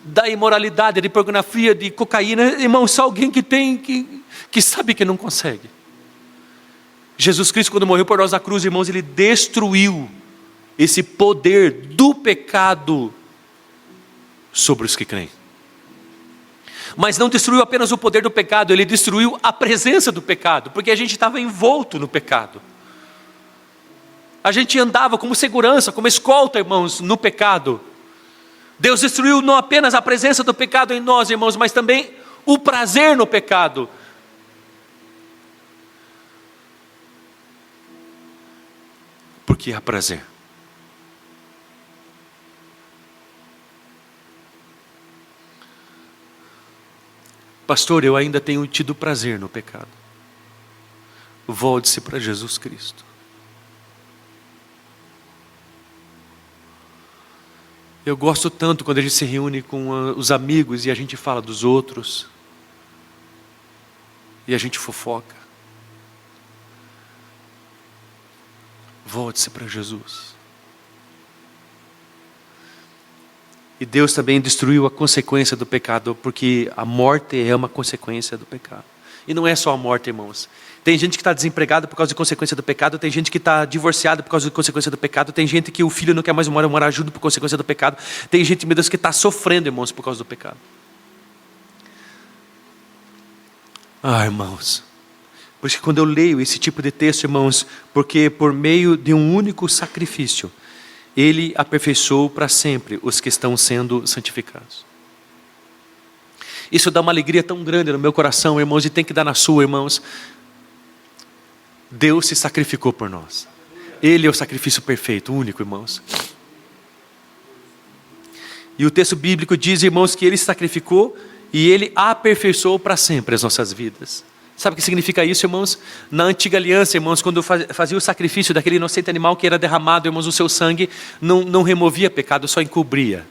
da imoralidade, de pornografia, de cocaína, irmão, só alguém que tem, que sabe que não consegue. Jesus Cristo, quando morreu por nós na cruz, irmãos, Ele destruiu esse poder do pecado sobre os que creem. Mas não destruiu apenas o poder do pecado, Ele destruiu a presença do pecado, porque a gente estava envolto no pecado. A gente andava como segurança, como escolta, irmãos, no pecado. Deus destruiu não apenas a presença do pecado em nós, irmãos, mas também o prazer no pecado. Porque há prazer. Pastor, eu ainda tenho tido prazer no pecado. Volte-se para Jesus Cristo. Eu gosto tanto quando a gente se reúne com os amigos e a gente fala dos outros. E a gente fofoca. Volte-se para Jesus. E Deus também destruiu a consequência do pecado, porque a morte é uma consequência do pecado. E não é só a morte, irmãos. Tem gente que está desempregado por causa de consequência do pecado, tem gente que está divorciado por causa de consequência do pecado, tem gente que o filho não quer mais morar junto por consequência do pecado, tem gente, meu Deus, que está sofrendo, irmãos, por causa do pecado. Irmãos, por isso que quando eu leio esse tipo de texto, irmãos, porque por meio de um único sacrifício, Ele aperfeiçoou para sempre os que estão sendo santificados. Isso dá uma alegria tão grande no meu coração, irmãos, e tem que dar na sua, irmãos. Deus se sacrificou por nós. Ele é o sacrifício perfeito, único, irmãos. E o texto bíblico diz, irmãos, que Ele se sacrificou e Ele aperfeiçoou para sempre as nossas vidas. Sabe o que significa isso, irmãos? Na antiga aliança, irmãos, quando fazia o sacrifício daquele inocente animal que era derramado, irmãos, o seu sangue não removia pecado, só encobria.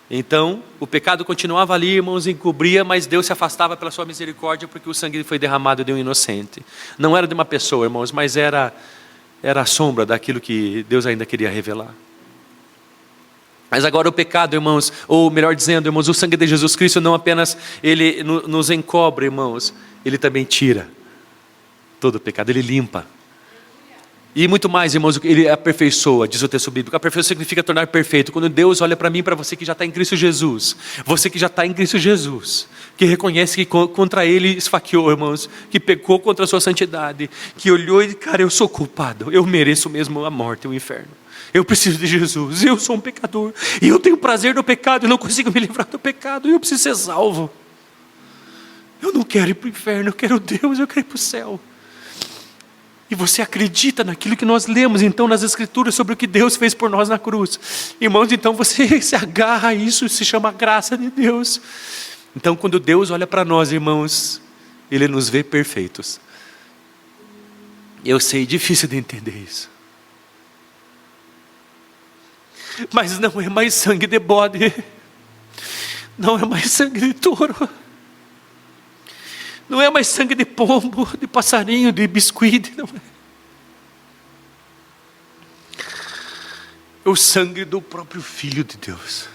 Então, o pecado continuava ali, irmãos, encobria, mas Deus se afastava pela sua misericórdia, porque o sangue foi derramado de um inocente. Não era de uma pessoa, irmãos, mas era a sombra daquilo que Deus ainda queria revelar. Mas agora o pecado, irmãos, ou melhor dizendo, irmãos, o sangue de Jesus Cristo não apenas Ele nos encobre, irmãos, Ele também tira todo o pecado, Ele limpa. E muito mais, irmãos, Ele aperfeiçoa, diz o texto bíblico. Aperfeiçoa significa tornar perfeito. Quando Deus olha para mim, para você que já está em Cristo Jesus, você que já está em Cristo Jesus, que reconhece que contra Ele esfaqueou, irmãos, que pecou contra a sua santidade, que olhou e, cara, eu sou culpado, eu mereço mesmo a morte, o inferno. Eu preciso de Jesus, eu sou um pecador, e eu tenho prazer no pecado, e não consigo me livrar do pecado, e eu preciso ser salvo. Eu não quero ir para o inferno, eu quero Deus, eu quero ir para o céu. E você acredita naquilo que nós lemos então nas Escrituras sobre o que Deus fez por nós na cruz. Irmãos, então você se agarra a isso, se chama graça de Deus. Então quando Deus olha para nós, irmãos, Ele nos vê perfeitos. Eu sei, é difícil de entender isso. Mas não é mais sangue de bode, não é mais sangue de touro, não é mais sangue de pombo, de passarinho, de biscuit, não é. É o sangue do próprio Filho de Deus.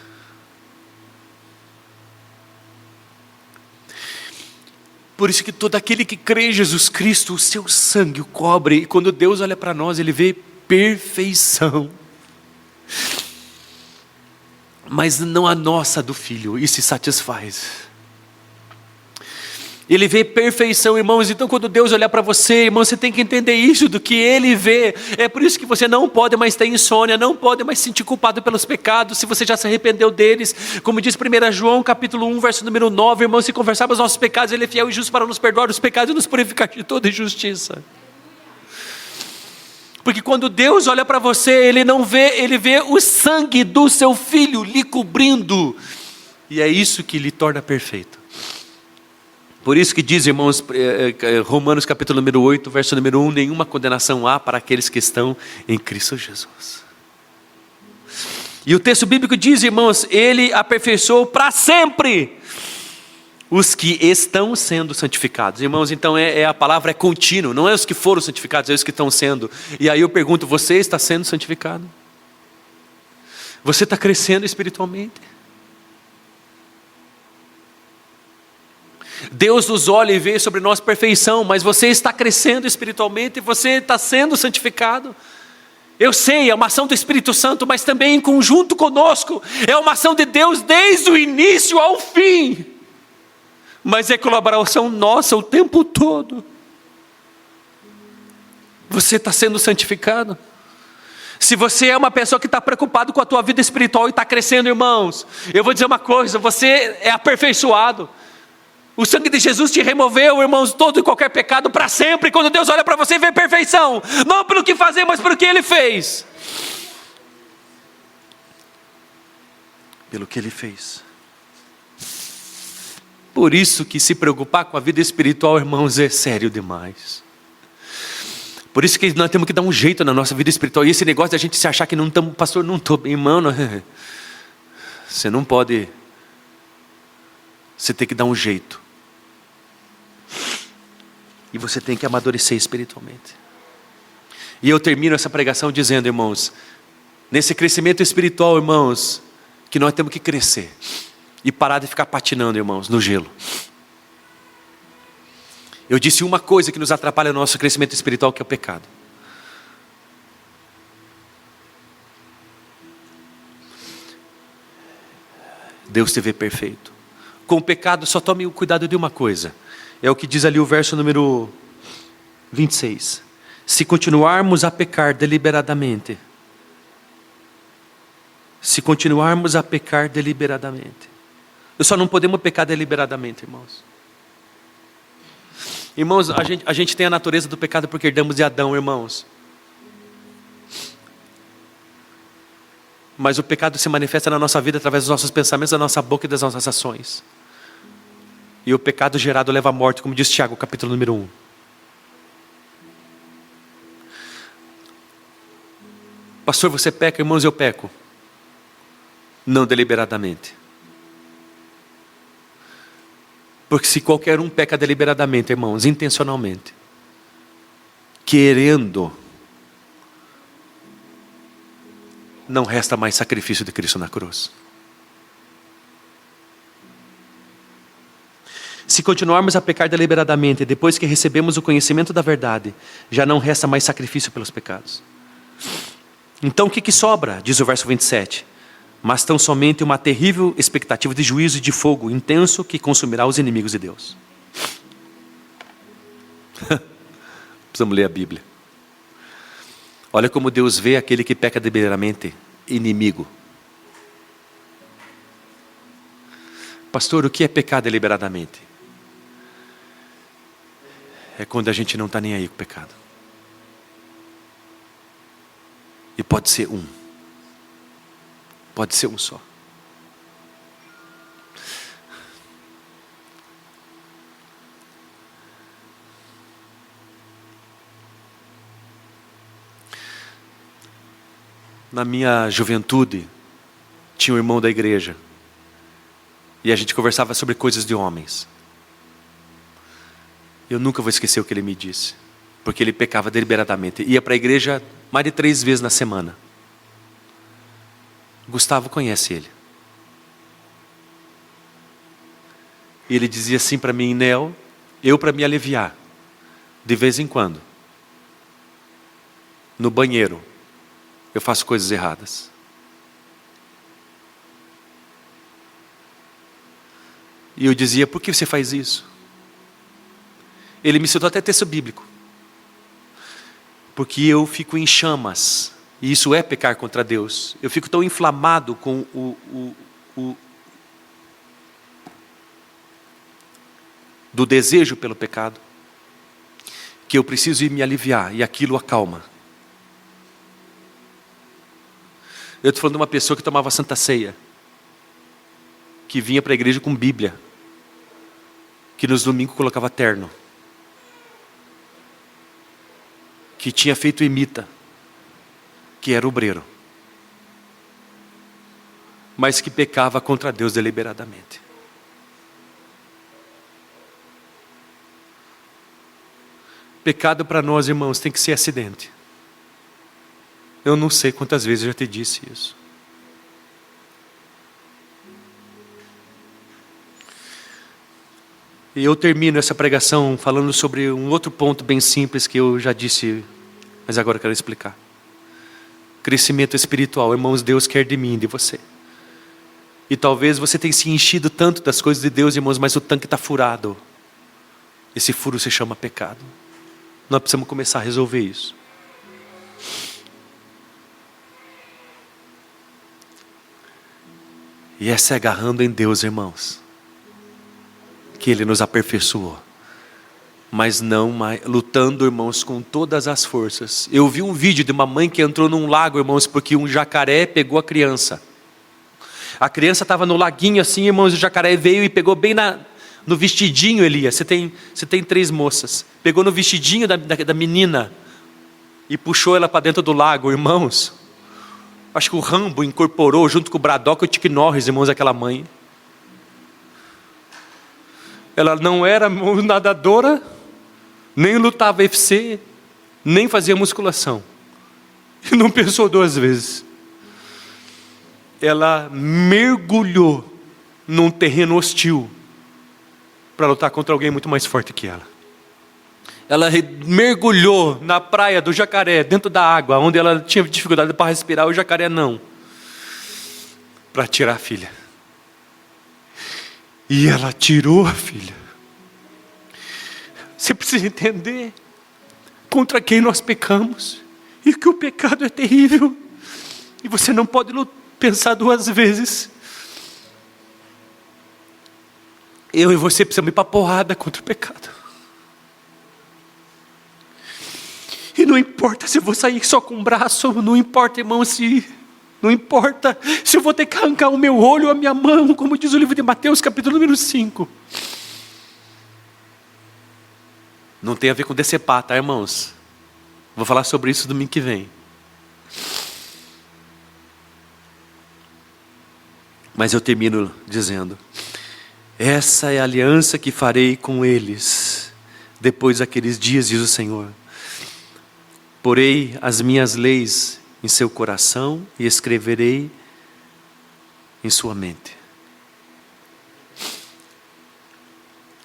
Por isso que todo aquele que crê em Jesus Cristo, o seu sangue o cobre, e quando Deus olha para nós, Ele vê perfeição. Mas não a nossa do Filho, e se satisfaz. Ele vê perfeição, irmãos. Então quando Deus olhar para você, irmão, você tem que entender isso do que Ele vê. É por isso que você não pode mais ter insônia, não pode mais se sentir culpado pelos pecados, se você já se arrependeu deles. Como diz 1 João capítulo 1, verso número 9, irmãos, se confessarmos os nossos pecados, Ele é fiel e justo para nos perdoar os pecados e nos purificar de toda injustiça. Porque quando Deus olha para você, Ele não vê, Ele vê o sangue do seu Filho lhe cobrindo. E é isso que lhe torna perfeito. Por isso que diz, irmãos, Romanos capítulo número 8, verso número 1, nenhuma condenação há para aqueles que estão em Cristo Jesus. E o texto bíblico diz, irmãos, Ele aperfeiçoou para sempre os que estão sendo santificados. Irmãos, então a palavra é contínuo, não é os que foram santificados, é os que estão sendo. E aí eu pergunto, você está sendo santificado? Você está crescendo espiritualmente? Deus nos olha e vê sobre nós perfeição, mas você está crescendo espiritualmente, você está sendo santificado. Eu sei, é uma ação do Espírito Santo, mas também em conjunto conosco, é uma ação de Deus desde o início ao fim, mas é colaboração nossa o tempo todo. Você está sendo santificado? Se você é uma pessoa que está preocupado com a tua vida espiritual e está crescendo, irmãos, eu vou dizer uma coisa, você é aperfeiçoado. O sangue de Jesus te removeu, irmãos, todo e qualquer pecado para sempre. Quando Deus olha para você, vê perfeição. Não pelo que fazer, mas pelo que Ele fez. Pelo que Ele fez. Por isso que se preocupar com a vida espiritual, irmãos, é sério demais. Por isso que nós temos que dar um jeito na nossa vida espiritual. E esse negócio de a gente se achar que não estamos, pastor, não estou bem, irmão. Não, você não pode. Você tem que dar um jeito. E você tem que amadurecer espiritualmente. E eu termino essa pregação dizendo, irmãos, nesse crescimento espiritual, irmãos, que nós temos que crescer e parar de ficar patinando, irmãos, no gelo. Eu disse uma coisa que nos atrapalha no nosso crescimento espiritual, que é o pecado. Deus te vê perfeito. Com o pecado, só tome o cuidado de uma coisa. É o que diz ali o verso número 26. Se continuarmos a pecar deliberadamente. Se continuarmos a pecar deliberadamente. Nós só não podemos pecar deliberadamente, irmãos. Irmãos, a gente tem a natureza do pecado porque herdamos de Adão, irmãos. Mas o pecado se manifesta na nossa vida através dos nossos pensamentos, da nossa boca e das nossas ações. E o pecado gerado leva à morte, como diz Tiago, capítulo número 1. Pastor, você peca? Irmãos, eu peco. Não deliberadamente. Porque se qualquer um peca deliberadamente, irmãos, intencionalmente, querendo, não resta mais sacrifício de Cristo na cruz. Se continuarmos a pecar deliberadamente, depois que recebemos o conhecimento da verdade, já não resta mais sacrifício pelos pecados. Então o que sobra? Diz o verso 27. Mas tão somente uma terrível expectativa de juízo e de fogo intenso que consumirá os inimigos de Deus. Precisamos ler a Bíblia. Olha como Deus vê aquele que peca deliberadamente, inimigo. Pastor, o que é pecar deliberadamente? É quando a gente não está nem aí com o pecado. E pode ser um. Pode ser um só. Na minha juventude, tinha um irmão da igreja. E a gente conversava sobre coisas de homens. Eu nunca vou esquecer o que ele me disse. Porque ele pecava deliberadamente. Ia para a igreja mais de 3 vezes na semana. Gustavo conhece ele. E ele dizia assim para mim, Nel, eu para me aliviar, de vez em quando, no banheiro, eu faço coisas erradas. E eu dizia, por que você faz isso? Ele me citou até texto bíblico. Porque eu fico em chamas. E isso é pecar contra Deus. Eu fico tão inflamado com do desejo pelo pecado, que eu preciso ir me aliviar, e aquilo acalma. Eu estou falando de uma pessoa que tomava Santa Ceia, que vinha para a igreja com Bíblia, que nos domingos colocava terno, que tinha feito ermita, que era obreiro, mas que pecava contra Deus deliberadamente. Pecado para nós, irmãos, tem que ser acidente. Eu não sei quantas vezes eu já te disse isso. E eu termino essa pregação falando sobre um outro ponto bem simples que eu já disse, mas agora eu quero explicar. Crescimento espiritual, irmãos, Deus quer de mim e de você. E talvez você tenha se enchido tanto das coisas de Deus, irmãos, mas o tanque está furado. Esse furo se chama pecado. Nós precisamos começar a resolver isso. E essa é agarrando em Deus, irmãos, que Ele nos aperfeiçoou. Mas não mais, lutando, irmãos, com todas as forças. Eu vi um vídeo de uma mãe que entrou num lago, irmãos, porque um jacaré pegou a criança. A criança estava no laguinho assim, irmãos, o jacaré veio e pegou bem no vestidinho, Elias. Você tem 3 moças. Pegou no vestidinho da menina e puxou ela para dentro do lago, irmãos. Acho que o Rambo incorporou junto com o Braddock e o Chuck Norris, irmãos, aquela mãe. Ela não era nadadora, nem lutava UFC, nem fazia musculação. E não pensou duas vezes. Ela mergulhou num terreno hostil para lutar contra alguém muito mais forte que ela. Ela mergulhou na praia do jacaré, dentro da água, onde ela tinha dificuldade para respirar, o jacaré não, para tirar a filha. E ela tirou a filha. Você precisa entender contra quem nós pecamos, e que o pecado é terrível, e você não pode pensar duas vezes. Eu e você precisamos ir para a porrada contra o pecado. E não importa se eu vou sair só com o braço, não importa, irmão, não importa se eu vou ter que arrancar o meu olho ou a minha mão, como diz o livro de Mateus, capítulo número 5. Não tem a ver com decepar, tá, irmãos? Vou falar sobre isso domingo que vem. Mas eu termino dizendo: essa é a aliança que farei com eles depois daqueles dias, diz o Senhor. Porei as minhas leis em seu coração e escreverei em sua mente.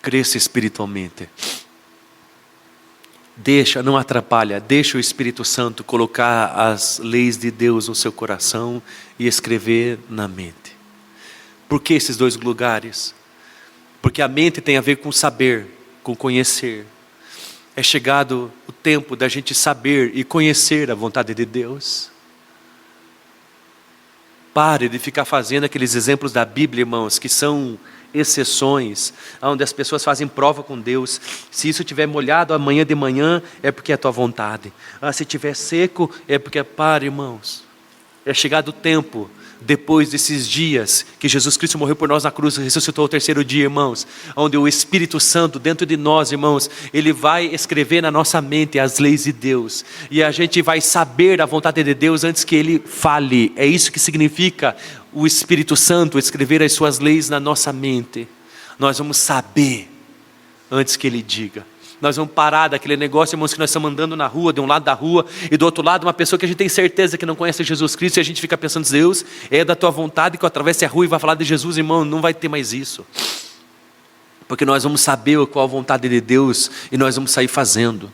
Cresça espiritualmente. Não atrapalha, deixa o Espírito Santo colocar as leis de Deus no seu coração e escrever na mente. Por que esses dois lugares? Porque a mente tem a ver com saber, com conhecer. É chegado o tempo da gente saber e conhecer a vontade de Deus. Pare de ficar fazendo aqueles exemplos da Bíblia, irmãos, que são exceções, onde as pessoas fazem prova com Deus. Se isso estiver molhado amanhã de manhã, é porque é a tua vontade. Se estiver seco, é porque... Pare, irmãos. É chegado o tempo, depois desses dias, que Jesus Cristo morreu por nós na cruz, ressuscitou ao terceiro dia, irmãos, onde o Espírito Santo dentro de nós, irmãos, Ele vai escrever na nossa mente as leis de Deus, e a gente vai saber a vontade de Deus antes que Ele fale. É isso que significa o Espírito Santo escrever as suas leis na nossa mente. Nós vamos saber antes que Ele diga. Nós vamos parar daquele negócio, irmãos, que nós estamos andando na rua, de um lado da rua, e do outro lado uma pessoa que a gente tem certeza que não conhece Jesus Cristo, e a gente fica pensando: Deus, é da tua vontade que eu atravesse a rua e vá falar de Jesus. Irmão, não vai ter mais isso. Porque nós vamos saber qual a vontade de Deus, e nós vamos sair fazendo.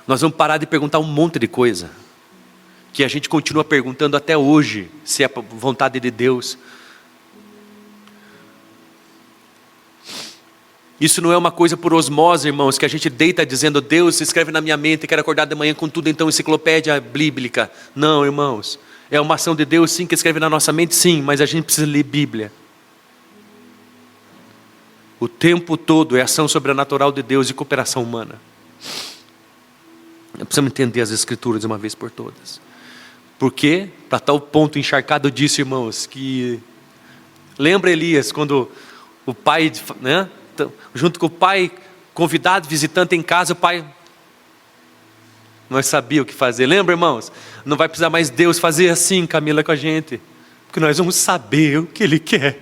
Nós vamos parar de perguntar um monte de coisa, que a gente continua perguntando até hoje, se é a vontade de Deus. Isso não é uma coisa por osmose, irmãos, que a gente deita dizendo: Deus, se escreve na minha mente, quero acordar de manhã com tudo, então enciclopédia bíblica. Não, irmãos, é uma ação de Deus sim, que escreve na nossa mente sim, mas a gente precisa ler Bíblia. O tempo todo é ação sobrenatural de Deus e cooperação humana. Precisamos entender as Escrituras de uma vez por todas. Por quê? Para tal ponto encharcado disso, irmãos, que... Lembra Elias, quando o pai, né? Junto com o pai, convidado, visitante em casa, o pai não sabia o que fazer. Lembra, irmãos? Não vai precisar mais Deus fazer assim, Camila, com a gente, porque nós vamos saber o que Ele quer,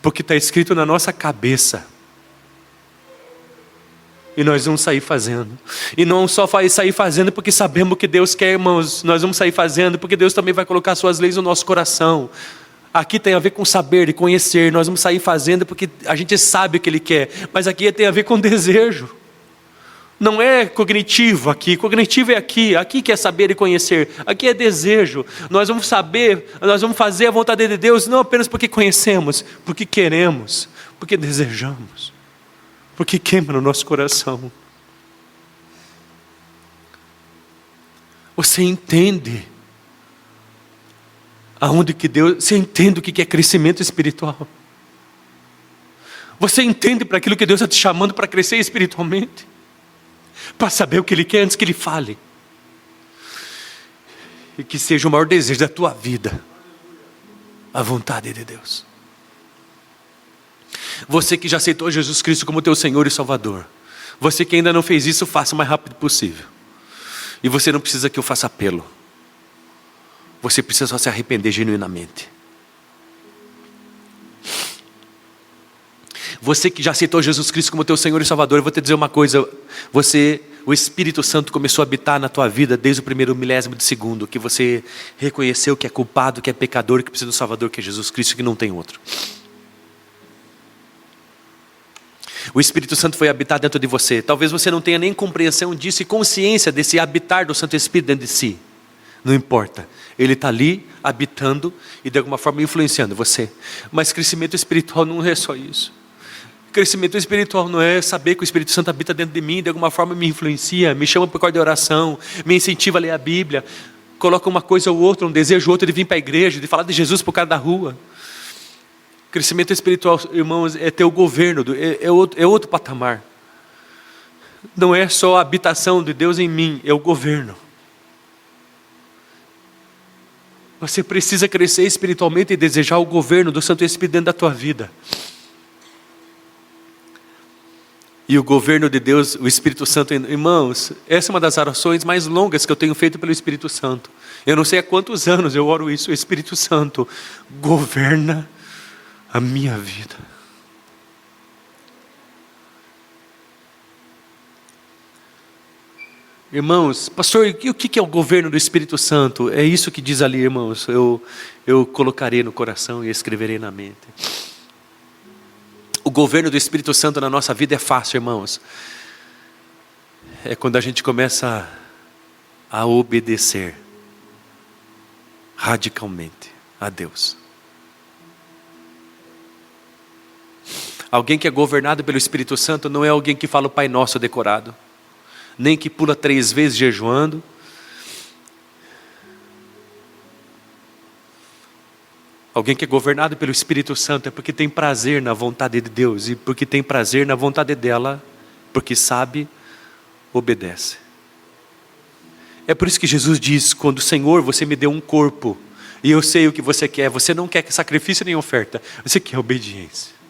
porque está escrito na nossa cabeça, e nós vamos sair fazendo. E não só sair fazendo porque sabemos o que Deus quer, irmãos, nós vamos sair fazendo porque Deus também vai colocar suas leis no nosso coração. Aqui tem a ver com saber e conhecer. Nós vamos sair fazendo porque a gente sabe o que Ele quer. Mas aqui tem a ver com desejo. Não é cognitivo aqui. Cognitivo é aqui. Aqui que é saber e conhecer. Aqui é desejo. Nós vamos saber, nós vamos fazer a vontade de Deus não apenas porque conhecemos, porque queremos, porque desejamos, porque queima no nosso coração. Você entende aonde que Deus, você entende o que é crescimento espiritual? Você entende para aquilo que Deus está te chamando para crescer espiritualmente? Para saber o que Ele quer antes que Ele fale. E que seja o maior desejo da tua vida, a vontade de Deus. Você que já aceitou Jesus Cristo como teu Senhor e Salvador, você que ainda não fez isso, faça o mais rápido possível. E você não precisa que eu faça apelo. Você precisa só se arrepender genuinamente. Você que já aceitou Jesus Cristo como teu Senhor e Salvador, eu vou te dizer uma coisa: você o Espírito Santo começou a habitar na tua vida desde o primeiro milésimo de segundo, que você reconheceu que é culpado, que é pecador, que precisa do Salvador, que é Jesus Cristo, que não tem outro. O Espírito Santo foi habitar dentro de você. Talvez você não tenha nem compreensão disso e consciência desse habitar do Santo Espírito dentro de si. Não importa. Ele está ali, habitando e de alguma forma influenciando você. Mas crescimento espiritual não é só isso. Crescimento espiritual não é saber que o Espírito Santo habita dentro de mim, de alguma forma me influencia, me chama por causa de oração, me incentiva a ler a Bíblia, coloca uma coisa ou outra, um desejo ou outro de vir para a igreja, de falar de Jesus por causa da rua. Crescimento espiritual, irmãos, é ter o governo, é outro patamar. Não é só a habitação de Deus em mim, é o governo. Você precisa crescer espiritualmente e desejar o governo do Santo Espírito dentro da tua vida. E o governo de Deus, o Espírito Santo, irmãos, essa é uma das orações mais longas que eu tenho feito pelo Espírito Santo. Eu não sei há quantos anos eu oro isso. O Espírito Santo governa a minha vida. Irmãos, pastor, e o que é o governo do Espírito Santo? É isso que diz ali, irmãos. Eu colocarei no coração e escreverei na mente. O governo do Espírito Santo na nossa vida é fácil, irmãos. É quando a gente começa a obedecer radicalmente a Deus. Alguém que é governado pelo Espírito Santo não é alguém que fala o Pai Nosso decorado, nem que pula 3 vezes jejuando. Alguém que é governado pelo Espírito Santo é porque tem prazer na vontade de Deus, e porque tem prazer na vontade dela, porque sabe, obedece. É por isso que Jesus diz, quando Senhor, você me deu um corpo, e eu sei o que você quer, você não quer sacrifício nem oferta, você quer obediência.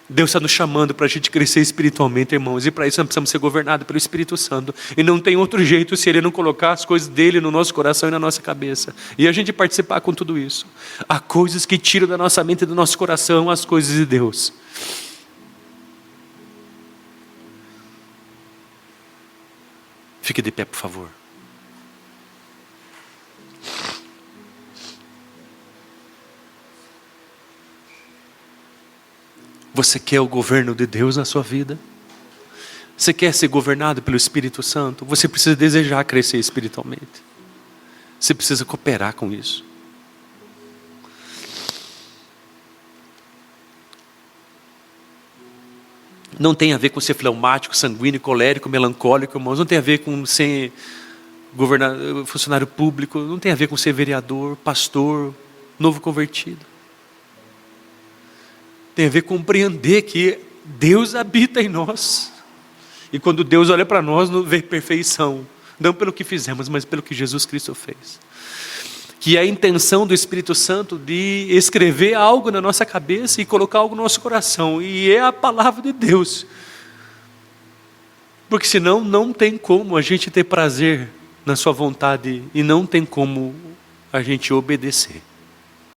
Deus está nos chamando para a gente crescer espiritualmente, irmãos, e para isso nós precisamos ser governados pelo Espírito Santo, e não tem outro jeito se Ele não colocar as coisas dele no nosso coração e na nossa cabeça, e a gente participar com tudo isso. Há coisas que tiram da nossa mente e do nosso coração as coisas de Deus. Fique de pé, por favor. Você quer o governo de Deus na sua vida? Você quer ser governado pelo Espírito Santo? Você precisa desejar crescer espiritualmente. Você precisa cooperar com isso. Não tem a ver com ser fleumático, sanguíneo, colérico, melancólico, irmãos. Não tem a ver com ser funcionário público. Não tem a ver com ser vereador, pastor, novo convertido. Tem a ver com compreender que Deus habita em nós. E quando Deus olha para nós, não vê perfeição. Não pelo que fizemos, mas pelo que Jesus Cristo fez. Que é a intenção do Espírito Santo de escrever algo na nossa cabeça e colocar algo no nosso coração. E é a palavra de Deus. Porque senão não tem como a gente ter prazer na sua vontade e não tem como a gente obedecer.